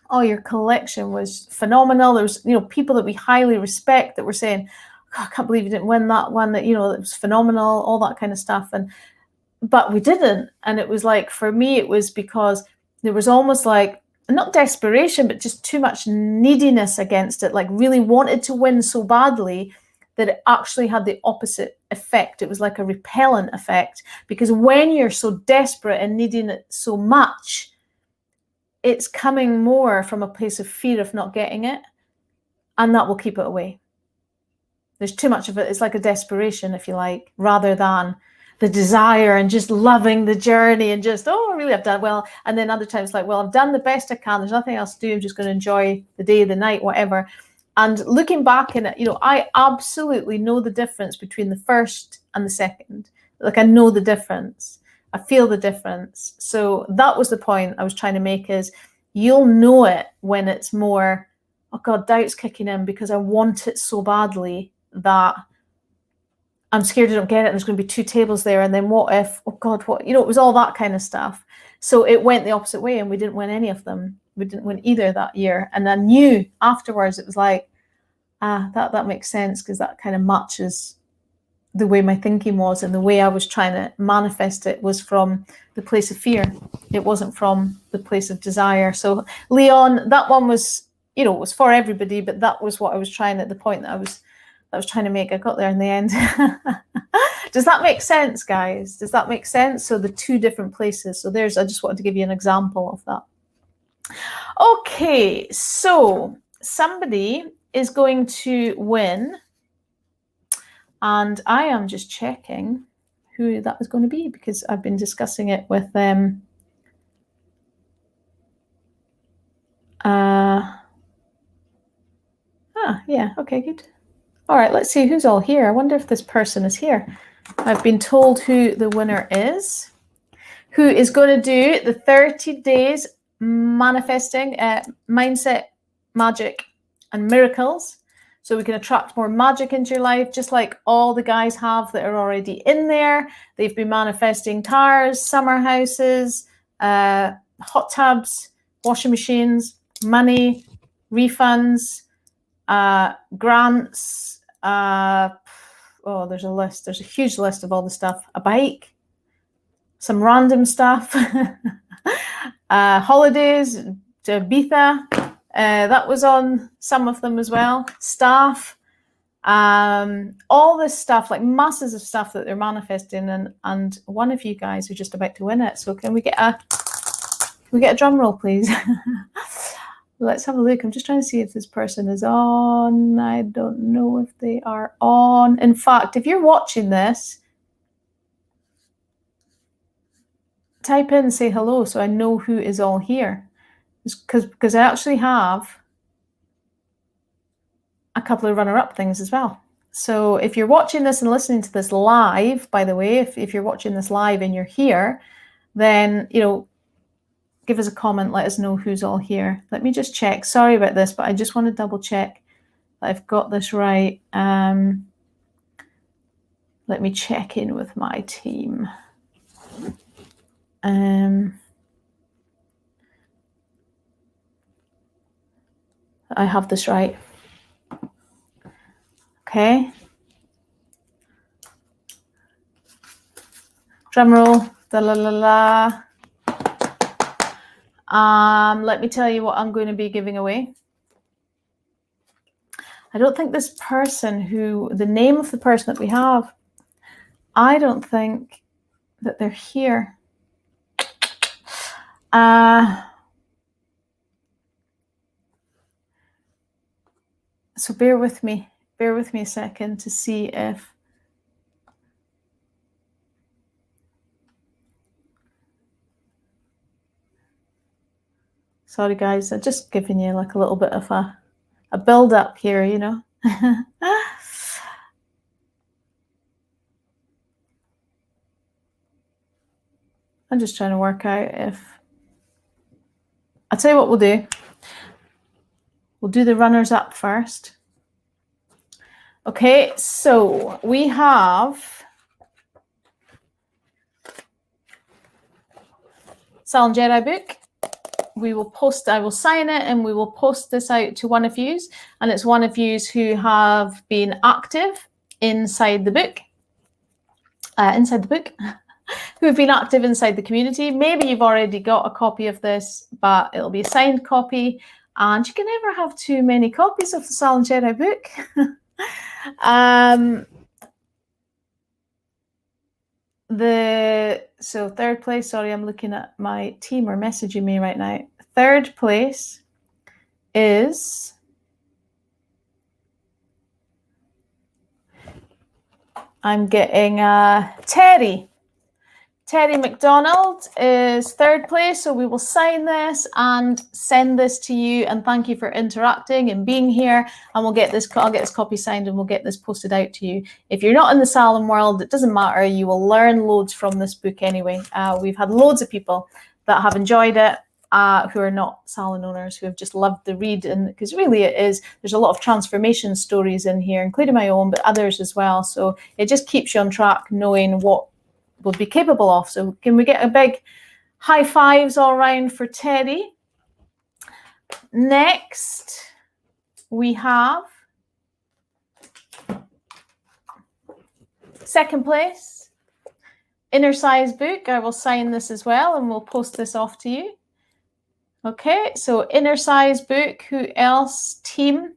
oh, your collection was phenomenal. There was, people that we highly respect that were saying, oh, I can't believe you didn't win that one, that, it was phenomenal, all that kind of stuff. But we didn't. And it was like, for me, it was because there was almost like, not desperation, but just too much neediness against it, like really wanted to win so badly that it actually had the opposite effect. It was like a repellent effect, because when you're so desperate and needing it so much, it's coming more from a place of fear of not getting it, and that will keep it away. There's too much of it. It's like a desperation, if you like, rather than the desire and just loving the journey and just, oh, really, I've done well. And then other times like, well, I've done the best I can. There's nothing else to do. I'm just going to enjoy the day, the night, whatever. And looking back in it, you know, I absolutely know the difference between the first and the second. Like, I know the difference. I feel the difference. So that was the point I was trying to make, is you'll know it when it's more, oh God, doubt's kicking in because I want it so badly that I'm scared I don't get it and there's going to be 2 tables there. And then what if, oh God, what, you know, it was all that kind of stuff. So it went the opposite way and we didn't win any of them. We didn't win either that year. And I knew afterwards, it was like, that makes sense, because that kind of matches the way my thinking was, and the way I was trying to manifest it was from the place of fear. It wasn't from the place of desire. So Leon, that one was, you know, it was for everybody, but that was what I was trying, at the point that I was trying to make. I got there in the end. Does that make sense, guys? Does that make sense? So the 2 different places. So I just wanted to give you an example of that. Okay, so somebody is going to win, and I am just checking who that is going to be, because I've been discussing it with them. Yeah, okay, good. All right, let's see who's all here. I wonder if this person is here. I've been told who the winner is, who is going to do the 30 days manifesting mindset, magic, and miracles. So we can attract more magic into your life, just like all the guys have that are already in there. They've been manifesting cars, summer houses, hot tubs, washing machines, money, refunds, grants. There's a list. There's a huge list of all the stuff. A bike, some random stuff, holidays to Ibiza. That was on some of them as well. Staff, all this stuff, like masses of stuff that they're manifesting, and one of you guys are just about to win it. So can we get a drum roll, please? Let's have a look. I'm just trying to see if this person is on. I don't know if they are on. In fact, if you're watching this, type in and say hello so I know who is all here. Because I actually have a couple of runner-up things as well. So if you're watching this and listening to this live, by the way, if you're watching this live and you're here, then, you know, give us a comment, let us know who's all here. Let me just check. Sorry about this, but I just want to double check that I've got this right. Let me check in with my team. I have this right. Okay. Drum roll. Da la la la. Let me tell you what I'm going to be giving away. I don't think this person the name of the person that we have, I don't think that they're here. So bear with me a second to see if, sorry guys, I'm just giving you like a little bit of a build up here, you know. I'm just trying to work out if, I'll tell you what we'll do. We'll do the runners up first. Okay, so we have Silent Jedi book. We will post, I will sign it and we will post this out to one of yous, and it's one of yous who have been active inside the book, who have been active inside the community. Maybe you've already got a copy of this, but it'll be a signed copy, and you can never have too many copies of the Silent Jedi book. So third place, sorry, I'm looking at my team are messaging me right now. Third place is I'm getting Terry. Terry McDonald is third place, so we will sign this and send this to you, and thank you for interacting and being here, and I'll get this copy signed and we'll get this posted out to you. If you're not in the salon world, it doesn't matter, you will learn loads from this book anyway. We've had loads of people that have enjoyed it, who are not salon owners, who have just loved the read, and because really it is, there's a lot of transformation stories in here, including my own, but others as well, so it just keeps you on track knowing what will be capable of. So can we get a big high fives all round for Terry? Next we have second place, Inner Size book. I will sign this as well and we'll post this off to you. Okay, so Inner Size book. Who else, team,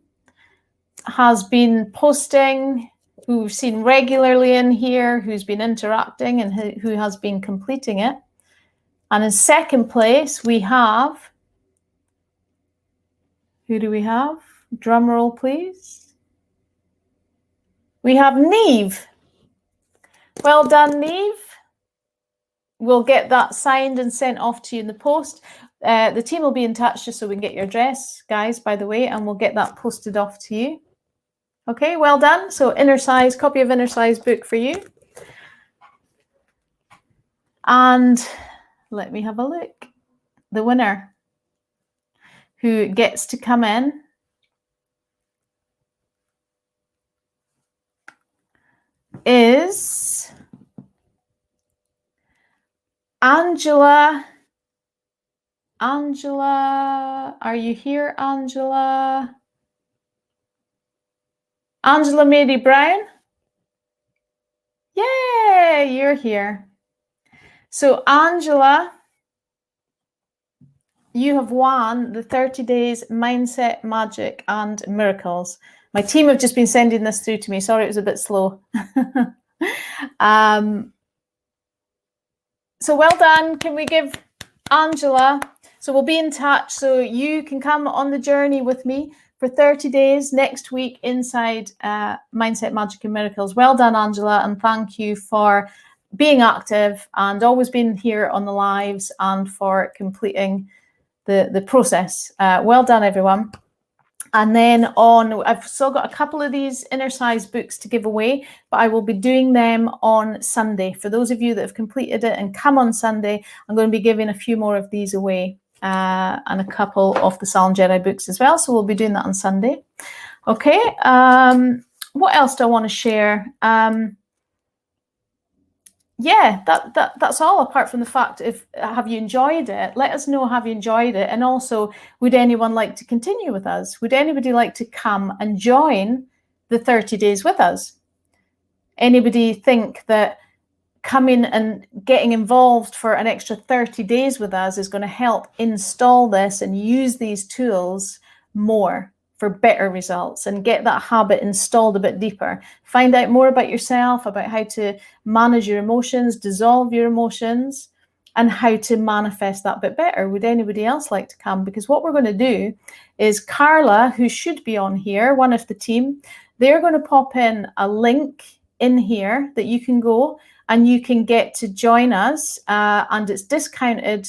has been posting, who we've seen regularly in here, who's been interacting and who has been completing it? And in second place we have, who do we have? Drum roll please. We have Neve. Well done, Neve. We'll get that signed and sent off to you in the post. The team will be in touch just so we can get your address, guys, by the way, and we'll get that posted off to you. Okay, well done. So Inner Size, copy of Inner Size book for you. And let me have a look. The winner who gets to come in is Angela. Angela, are you here, Angela? Angela Mary Brown? Yay, you're here. So Angela, you have won the 30 days Mindset, Magic and Miracles. My team have just been sending this through to me. Sorry, it was a bit slow. So well done. Can we give Angela, so we'll be in touch, so you can come on the journey with me for 30 days next week inside Mindset, Magic and Miracles. Well done, Angela, and thank you for being active and always being here on the lives and for completing the process. Well done, everyone. And then I've still got a couple of these Inner Size books to give away, but I will be doing them on Sunday. For those of you that have completed it and come on Sunday, I'm going to be giving a few more of these away, and a couple of the Salon Jedi books as well. So we'll be doing that on Sunday. Okay. What else do I want to share? Yeah, that's all, apart from the fact, have you enjoyed it? Let us know, have you enjoyed it? And also, would anyone like to continue with us? Would anybody like to come and join the 30 days with us? Anybody think that coming and getting involved for an extra 30 days with us is going to help install this and use these tools more for better results and get that habit installed a bit deeper? Find out more about yourself, about how to manage your emotions, dissolve your emotions, and how to manifest that bit better. Would anybody else like to come? Because what we're going to do is Carla, who should be on here, one of the team, they're going to pop in a link in here that you can go and you can get to join us, and it's discounted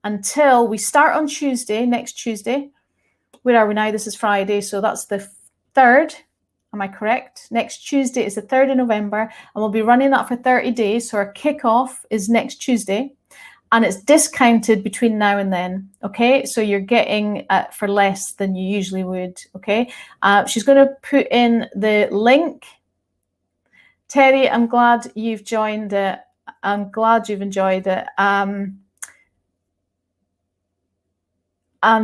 until we start on Tuesday, next Tuesday. Where are we now? This is Friday, so that's the 3rd. Am I correct? Next Tuesday is the 3rd of November, and we'll be running that for 30 days. So our kickoff is next Tuesday, and it's discounted between now and then. Okay, so you're getting for less than you usually would. Okay, she's going to put in the link. Terry, I'm glad you've joined it. I'm glad you've enjoyed it. I'm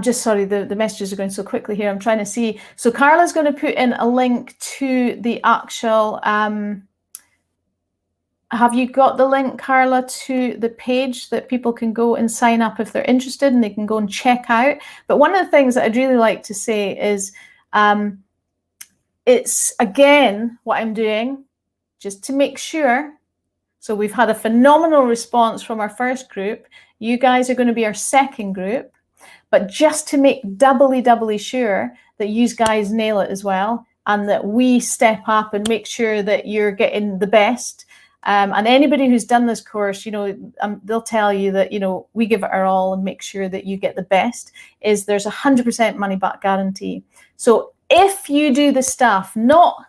just sorry, the messages are going so quickly here. I'm trying to see. So Carla's going to put in a link to the actual, have you got the link, Carla, to the page that people can go and sign up if they're interested and they can go and check out? But one of the things that I'd really like to say is, it's, again, what I'm doing, just to make sure. So we've had a phenomenal response from our first group. You guys are going to be our second group. But just to make doubly sure that you guys nail it as well, and that we step up and make sure that you're getting the best, And anybody who's done this course, they'll tell you that, we give it our all and make sure that you get the best. Is there's 100% money back guarantee. So if you do the stuff, not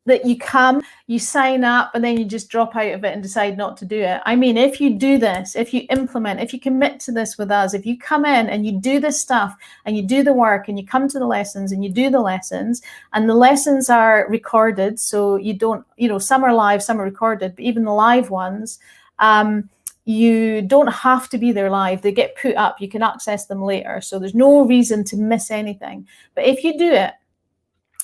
that you come, you sign up, and then you just drop out of it and decide not to do it. I mean, if you do this, if you implement, if you commit to this with us, if you come in and you do this stuff and you do the work and you come to the lessons and you do the lessons, and the lessons are recorded, so you don't, some are live, some are recorded, but even the live ones, you don't have to be there live. They get put up, you can access them later. So there's no reason to miss anything. But if you do it,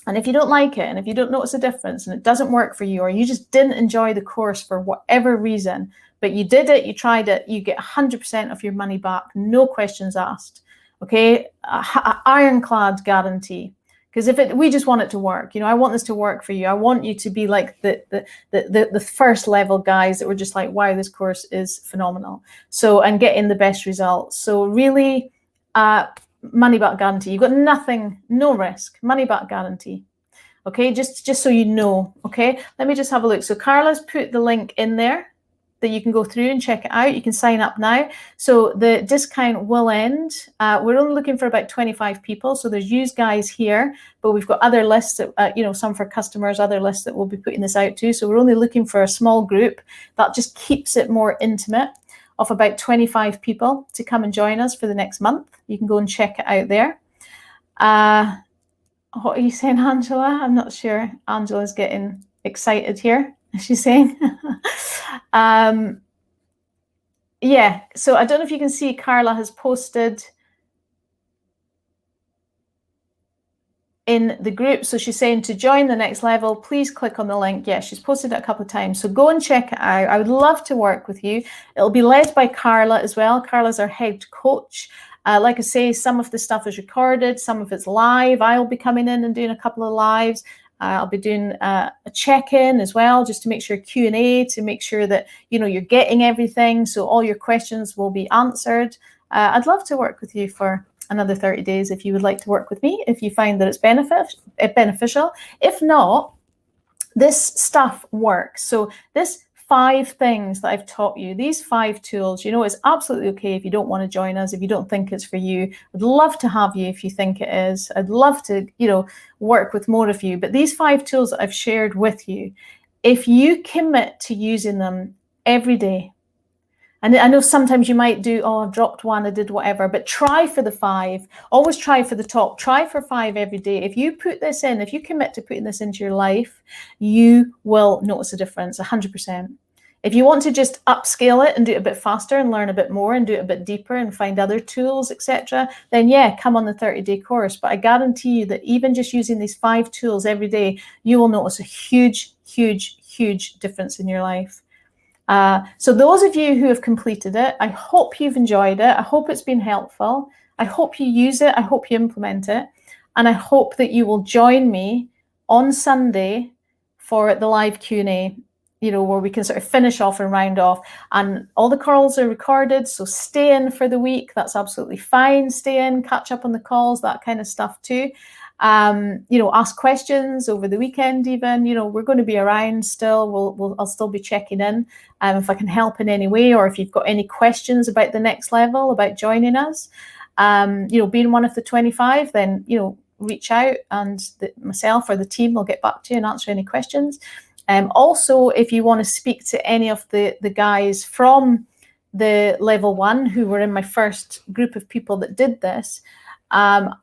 and if you don't like it, and if you don't notice a difference, and it doesn't work for you, or you just didn't enjoy the course for whatever reason, but you did it, you tried it, you get 100% of your money back, no questions asked. Okay, ironclad guarantee. Because we just want it to work. I want this to work for you. I want you to be like the first level guys that were just like, wow, this course is phenomenal. So, and getting the best results. So really, money back guarantee. You've got nothing, no risk, money back guarantee. Okay, just so you know. Okay, let me just have a look. So Carla's put the link in there that you can go through and check it out. You can sign up now. So the discount will end. We're only looking for about 25 people. So there's you guys here, but we've got other lists that, some for customers, other lists that we'll be putting this out to. So we're only looking for a small group that just keeps it more intimate, of about 25 people to come and join us for the next month. You can go and check it out there. What are you saying, Angela? I'm not sure. Angela's getting excited here. She's saying, yeah. So I don't know if you can see, Carla has posted in the group. So she's saying to join the next level, please click on the link. Yeah, she's posted it a couple of times. So go and check it out. I would love to work with you. It'll be led by Carla as well. Carla's our head coach. Like I say, some of the stuff is recorded, some of it's live. I'll be coming in and doing a couple of lives. I'll be doing a check-in as well, just to make sure Q&A, to make sure that, you're getting everything. So all your questions will be answered. I'd love to work with you for another 30 days if you would like to work with me, if you find that it's beneficial. If not, this stuff works. So this 5 things that I've taught you, these 5 tools, it's absolutely okay if you don't want to join us, if you don't think it's for you. I'd love to have you if you think it is. I'd love to, work with more of you. But these 5 tools that I've shared with you, if you commit to using them every day, and I know sometimes you might do, oh, I've dropped one, I did whatever, but try for the 5. Always try for the top. Try for 5 every day. If you put this in, if you commit to putting this into your life, you will notice a difference, 100%. If you want to just upscale it and do it a bit faster and learn a bit more and do it a bit deeper and find other tools, etc., then yeah, come on the 30-day course. But I guarantee you that even just using these 5 tools every day, you will notice a huge, huge, huge difference in your life. So those of you who have completed it, I hope you've enjoyed it. I hope it's been helpful. I hope you use it. I hope you implement it. And I hope that you will join me on Sunday for the live Q&A, where we can sort of finish off and round off. And all the calls are recorded, so stay in for the week. That's absolutely fine. Stay in, catch up on the calls, that kind of stuff too. Ask questions over the weekend even. We're going to be around still. I'll still be checking in if I can help in any way, or if you've got any questions about the next level, about joining us, being one of the 25, then, reach out and myself or the team will get back to you and answer any questions. Also, if you want to speak to any of the guys from the level 1 who were in my first group of people that did this,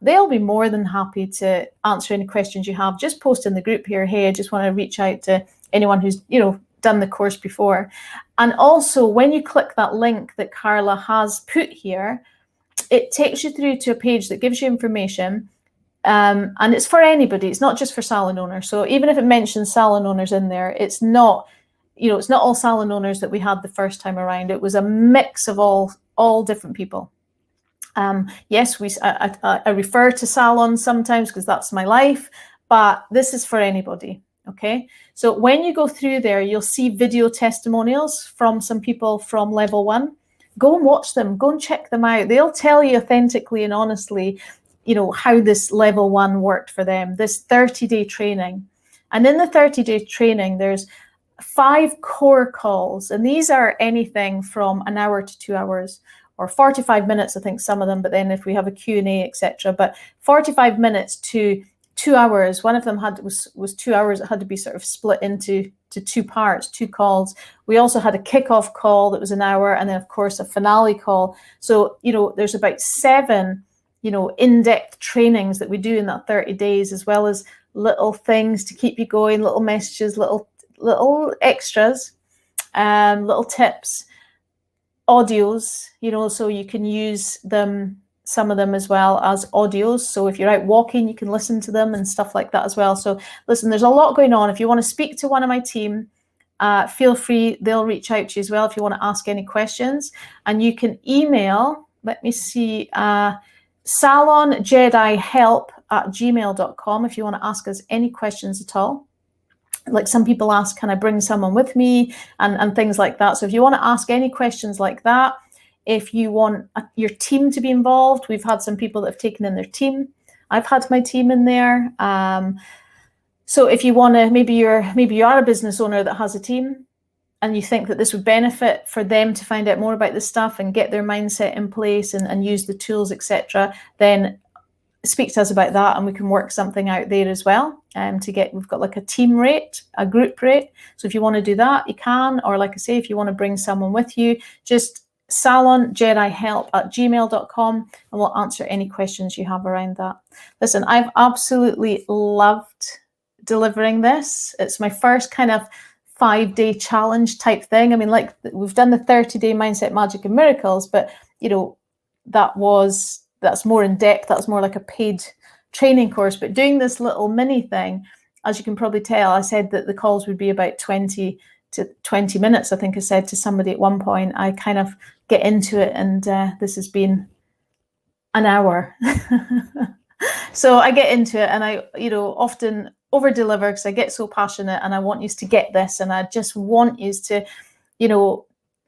they'll be more than happy to answer any questions you have. Just post in the group here, hey, I just want to reach out to anyone who's, done the course before. And also, when you click that link that Carla has put here, it takes you through to a page that gives you information. And it's for anybody. It's not just for salon owners. So even if it mentions salon owners in there, it's not, it's not all salon owners that we had the first time around. It was a mix of all different people. Yes, I refer to salons sometimes because that's my life, but this is for anybody. Okay, so when you go through there, you'll see video testimonials from some people from level 1. Go and watch them. Go and check them out. They'll tell you authentically and honestly, how this level 1 worked for them, this 30-day training. And in the 30-day training, there's 5 core calls, and these are anything from an hour to 2 hours, or 45 minutes, I think some of them, but then if we have a Q&A, etc. But 45 minutes to 2 hours. One of them was 2 hours. It had to be sort of split into 2 parts, 2 calls. We also had a kickoff call that was an hour, and then of course a finale call. So, there's about 7, in-depth trainings that we do in that 30 days, as well as little things to keep you going, little messages, little extras, little tips, audios, so you can use them, some of them as well as audios. So if you're out walking, you can listen to them and stuff like that as well. So listen, there's a lot going on. If you want to speak to one of my team, feel free, they'll reach out to you as well if you want to ask any questions. And you can email, let me see, salonjedihelp@gmail.com if you want to ask us any questions at all. Like some people ask, can I bring someone with me, and things like that. So if you want to ask any questions like that, if you want your team to be involved, we've had some people that have taken in their team. I've had my team in there. So if you want to, maybe you are a business owner that has a team, and you think that this would benefit for them to find out more about this stuff and get their mindset in place and use the tools, etc., then speak to us about that, and we can work something out there as well. We've got like a team rate, a group rate. So if you want to do that, you can. Or like I say, if you want to bring someone with you, just salonjedihelp@gmail.com, and we'll answer any questions you have around that. Listen, I've absolutely loved delivering this. It's my first kind of 5-day challenge type thing. I mean, like we've done the 30-day mindset, magic and miracles, but that's more in depth. That's more like a paid training course. But doing this little mini thing, as you can probably tell, I said that the calls would be about 20 minutes. I think I said to somebody at one point, I kind of get into it, and this has been an hour. So I get into it, and I, often over deliver because I get so passionate, and I want you to get this, and I just want you to,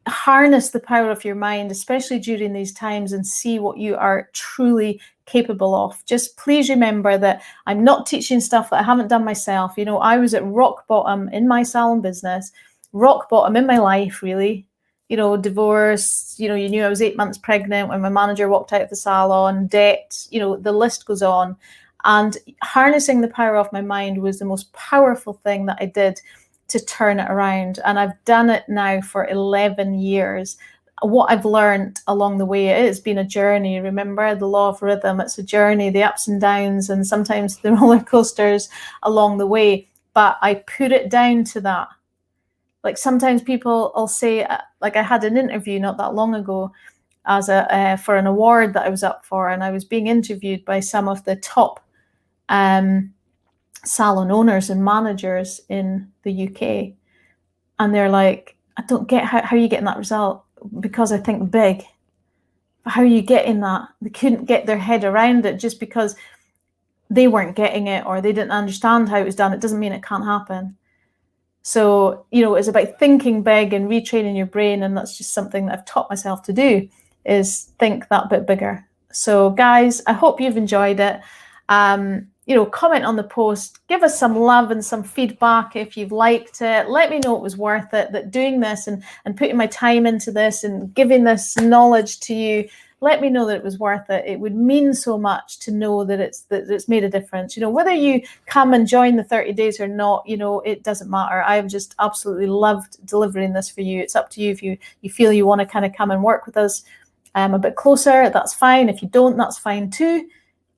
harness the power of your mind, especially during these times, and see what you are truly capable of. Just please remember that I'm not teaching stuff that I haven't done myself. I was at rock bottom in my salon business, rock bottom in my life, really. Divorce, you knew I was 8 months pregnant when my manager walked out of the salon, debt, the list goes on. And harnessing the power of my mind was the most powerful thing that I did to turn it around. And I've done it now for 11 years. What I've learned along the way, it's been a journey. Remember the law of rhythm, it's a journey, the ups and downs, and sometimes the roller coasters along the way. But I put it down to that. Like sometimes people will say, like I had an interview not that long ago as for an award that I was up for, and I was being interviewed by some of the top salon owners and managers in the UK, and they're like, I don't get how are you getting that result, because I think big. How are you getting that? They couldn't get their head around it. Just because they weren't getting it or they didn't understand how it was done, it doesn't mean it can't happen. So it's about thinking big and retraining your brain, and that's just something that I've taught myself to do, is think that bit bigger. So guys, I hope you've enjoyed it. Comment on the post, give us some love and some feedback if you've liked it. Let me know it was worth it, that doing this and putting my time into this and giving this knowledge to you, let me know that it was worth it. It would mean so much to know that it's made a difference. Whether you come and join the 30 days or not, it doesn't matter. I've just absolutely loved delivering this for you. It's up to you. If you feel you want to kind of come and work with us a bit closer, that's fine. If you don't, that's fine too.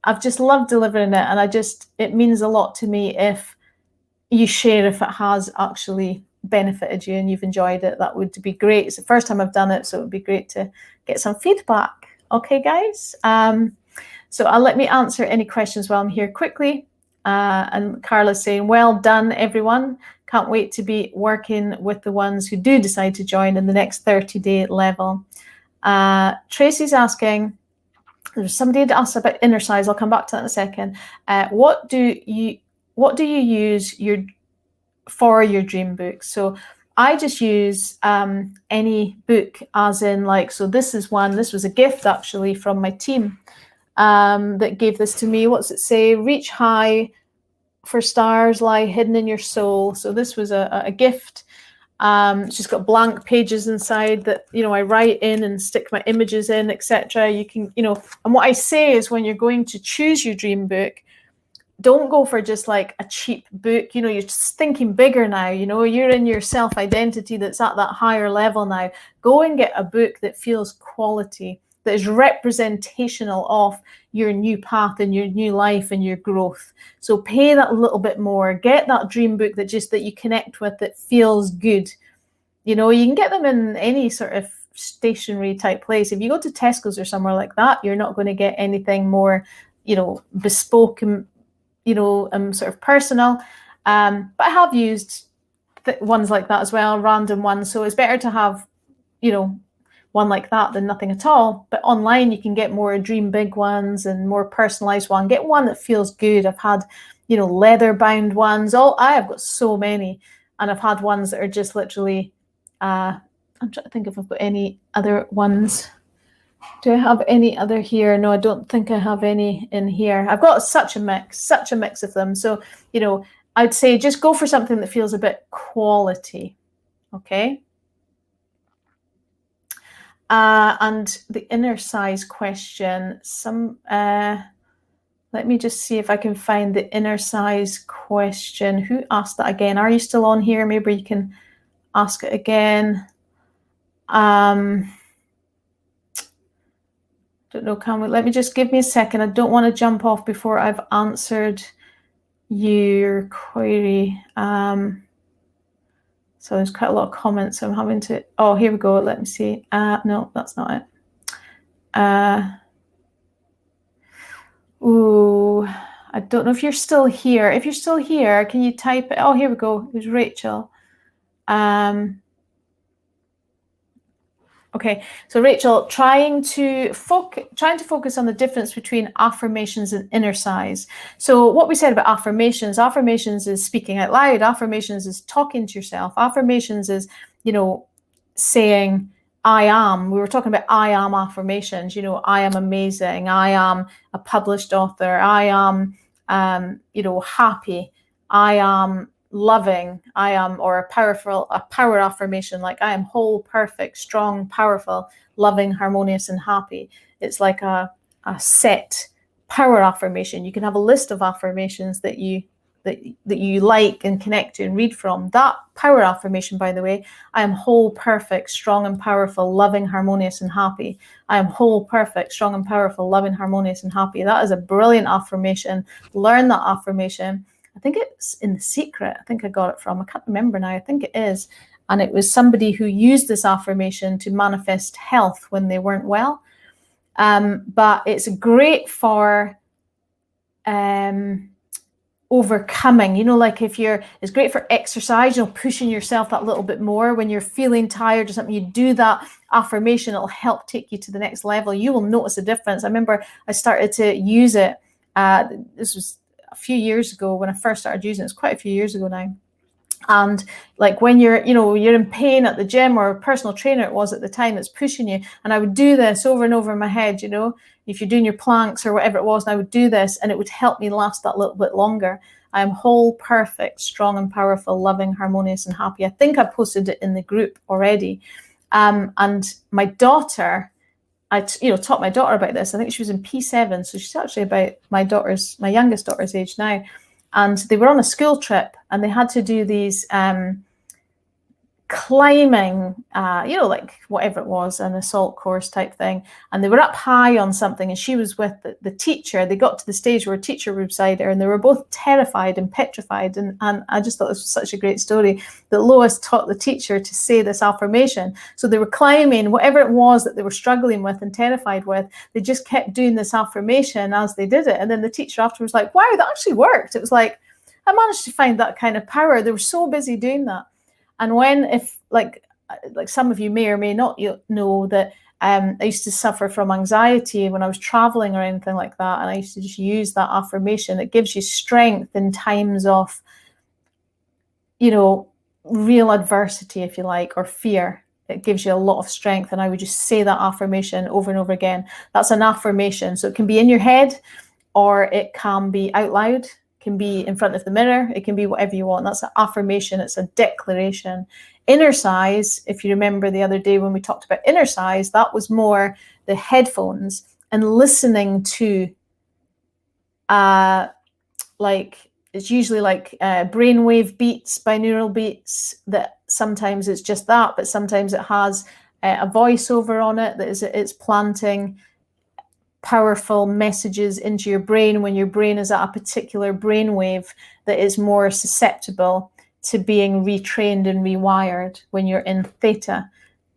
I've just loved delivering it, and it means a lot to me if you share, if it has actually benefited you and you've enjoyed it. That would be great. It's the first time I've done it, so it would be great to get some feedback. Okay, guys. So let me answer any questions while I'm here quickly. And Carla's saying, well done, everyone. Can't wait to be working with the ones who do decide to join in the next 30-day level. Tracy's asking, there's somebody to ask about inner size. I'll come back to that in a second. What do you use for your dream book? So I just use any book, as in so this was a gift actually from my team that gave this to me. What's it say? Reach high, for stars lie hidden in your soul. So this was a gift. She's got blank pages inside that, you know, I write in and stick my images in, etc. You can, you know, and what I say is when you're going to choose your dream book, don't go for just like a cheap book. You know, you're just thinking bigger now. You know, you're in your self-identity that's at that higher level now. Go and get a book that feels quality, that is representational of your new path and your new life and your growth. So pay that little bit more. Get that dream book that you connect with, that feels good. You know, you can get them in any sort of stationery type place. If you go to Tesco's or somewhere like that, you're not going to get anything more, you know, bespoke and, you know, sort of personal. But I have used ones like that as well, random ones. So it's better to have, you know, one like that than nothing at all. But online you can get more dream big ones and more personalized one. Get one that feels good. I've had, you know, leather bound ones. I have got so many, and I've had ones that are just literally I'm trying to think if I've got any other ones. Do I have any other here? No, I don't think I have any in here. I've got such a mix of them. So, you know, I'd say just go for something that feels a bit quality. Okay. And the inner size question, let me just see if I can find the inner size question. Who asked that again? Are you still on here? Maybe you can ask it again. Don't know, can we, let me just, give me a second. I don't want to jump off before I've answered your query. So there's quite a lot of comments. So I'm having to, oh, here we go. Let me see. No, that's not it. Ooh, I don't know if you're still here. If you're still here, can you type it? Oh, here we go. It was Rachel. Okay, so Rachel, trying to focus on the difference between affirmations and inner size. So what we said about affirmations is speaking out loud. Affirmations is talking to yourself. Affirmations is, you know, saying, I am. We were talking about I am affirmations. You know, I am amazing. I am a published author. I am, you know, happy. I am loving. I am, or a power affirmation, like I am whole, perfect, strong, powerful, loving, harmonious, and happy. It's like a set power affirmation. You can have a list of affirmations that you like and connect to and read from. That power affirmation, by the way, I am whole, perfect, strong and powerful, loving, harmonious, and happy. I am whole, perfect, strong and powerful, loving, harmonious, and happy. That is a brilliant affirmation. Learn that affirmation. I think it's in The Secret. I think I got it from, I can't remember now. I think it is. And it was somebody who used this affirmation to manifest health when they weren't well. But it's great for overcoming, you know, like it's great for exercise, you know, pushing yourself that little bit more. When you're feeling tired or something, you do that affirmation, it'll help take you to the next level. You will notice a difference. I remember I started to use it. This was a few years ago when I first started using it. It's quite a few years ago now. And like when you're in pain at the gym, or a personal trainer it was at the time that's pushing you, and I would do this over and over in my head, you know, if you're doing your planks or whatever it was, and I would do this and it would help me last that little bit longer. I am whole, perfect, strong and powerful, loving, harmonious and happy. I think I posted it in the group already. And my daughter, I taught my daughter about this. I think she was in P7, so she's actually about my youngest daughter's age now. And they were on a school trip, and they had to do these climbing, like whatever it was, an assault course type thing. And they were up high on something, and she was with the teacher. They got to the stage where a teacher was beside her, and they were both terrified and petrified. And I just thought this was such a great story that Lois taught the teacher to say this affirmation. So they were climbing, whatever it was that they were struggling with and terrified with, they just kept doing this affirmation as they did it. And then the teacher afterwards was like, wow, that actually worked. It was like, I managed to find that kind of power. They were so busy doing that. And if some of you may or may not know that I used to suffer from anxiety when I was traveling or anything like that, and I used to just use that affirmation. It gives you strength in times of, real adversity, if you like, or fear. It gives you a lot of strength, and I would just say that affirmation over and over again. That's an affirmation, so it can be in your head or it can be out loud. can be in front of the mirror, it can be whatever you want. That's an affirmation, it's a declaration. Inner size, if you remember the other day when we talked about inner size, that was more the headphones and listening to like, it's usually like brainwave beats, binaural beats, that sometimes it's just that, but sometimes it has a voiceover on it that it's planting powerful messages into your brain when your brain is at a particular brainwave that is more susceptible to being retrained and rewired when you're in theta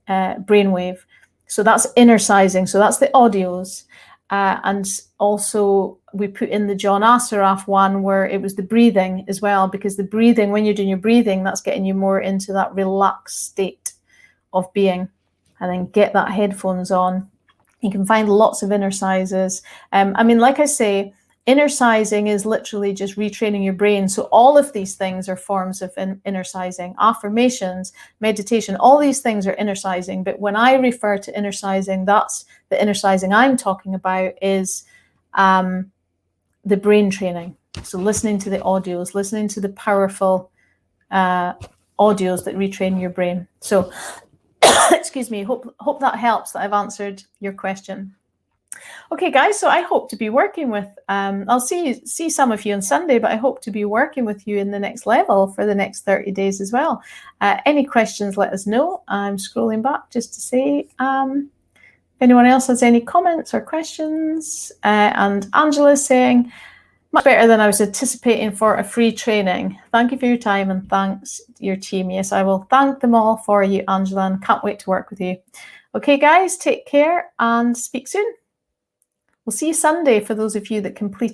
brainwave. So that's inner sizing. So that's the audios. And also we put in the John Assaraf one where it was the breathing as well, because the breathing, when you're doing your breathing, that's getting you more into that relaxed state of being. And then get that headphones on. You can find lots of inner sizes. I mean, like I say, inner sizing is literally just retraining your brain. So all of these things are forms of inner sizing. Affirmations, meditation, all these things are inner sizing. But when I refer to inner sizing, that's the inner sizing I'm talking about is the brain training. So listening to the audios, listening to the powerful audios that retrain your brain. So excuse me, hope that helps, that I've answered your question. Okay, guys, so I hope to be working with, I'll see some of you on Sunday, but I hope to be working with you in the next level for the next 30 days as well. Any questions, let us know. I'm scrolling back just to say if anyone else has any comments or questions. And Angela's saying, much better than I was anticipating for a free training. Thank you for your time and thanks your team. Yes, I will thank them all for you, Angela, and can't wait to work with you. Okay, guys, take care and speak soon. We'll see you Sunday for those of you that complete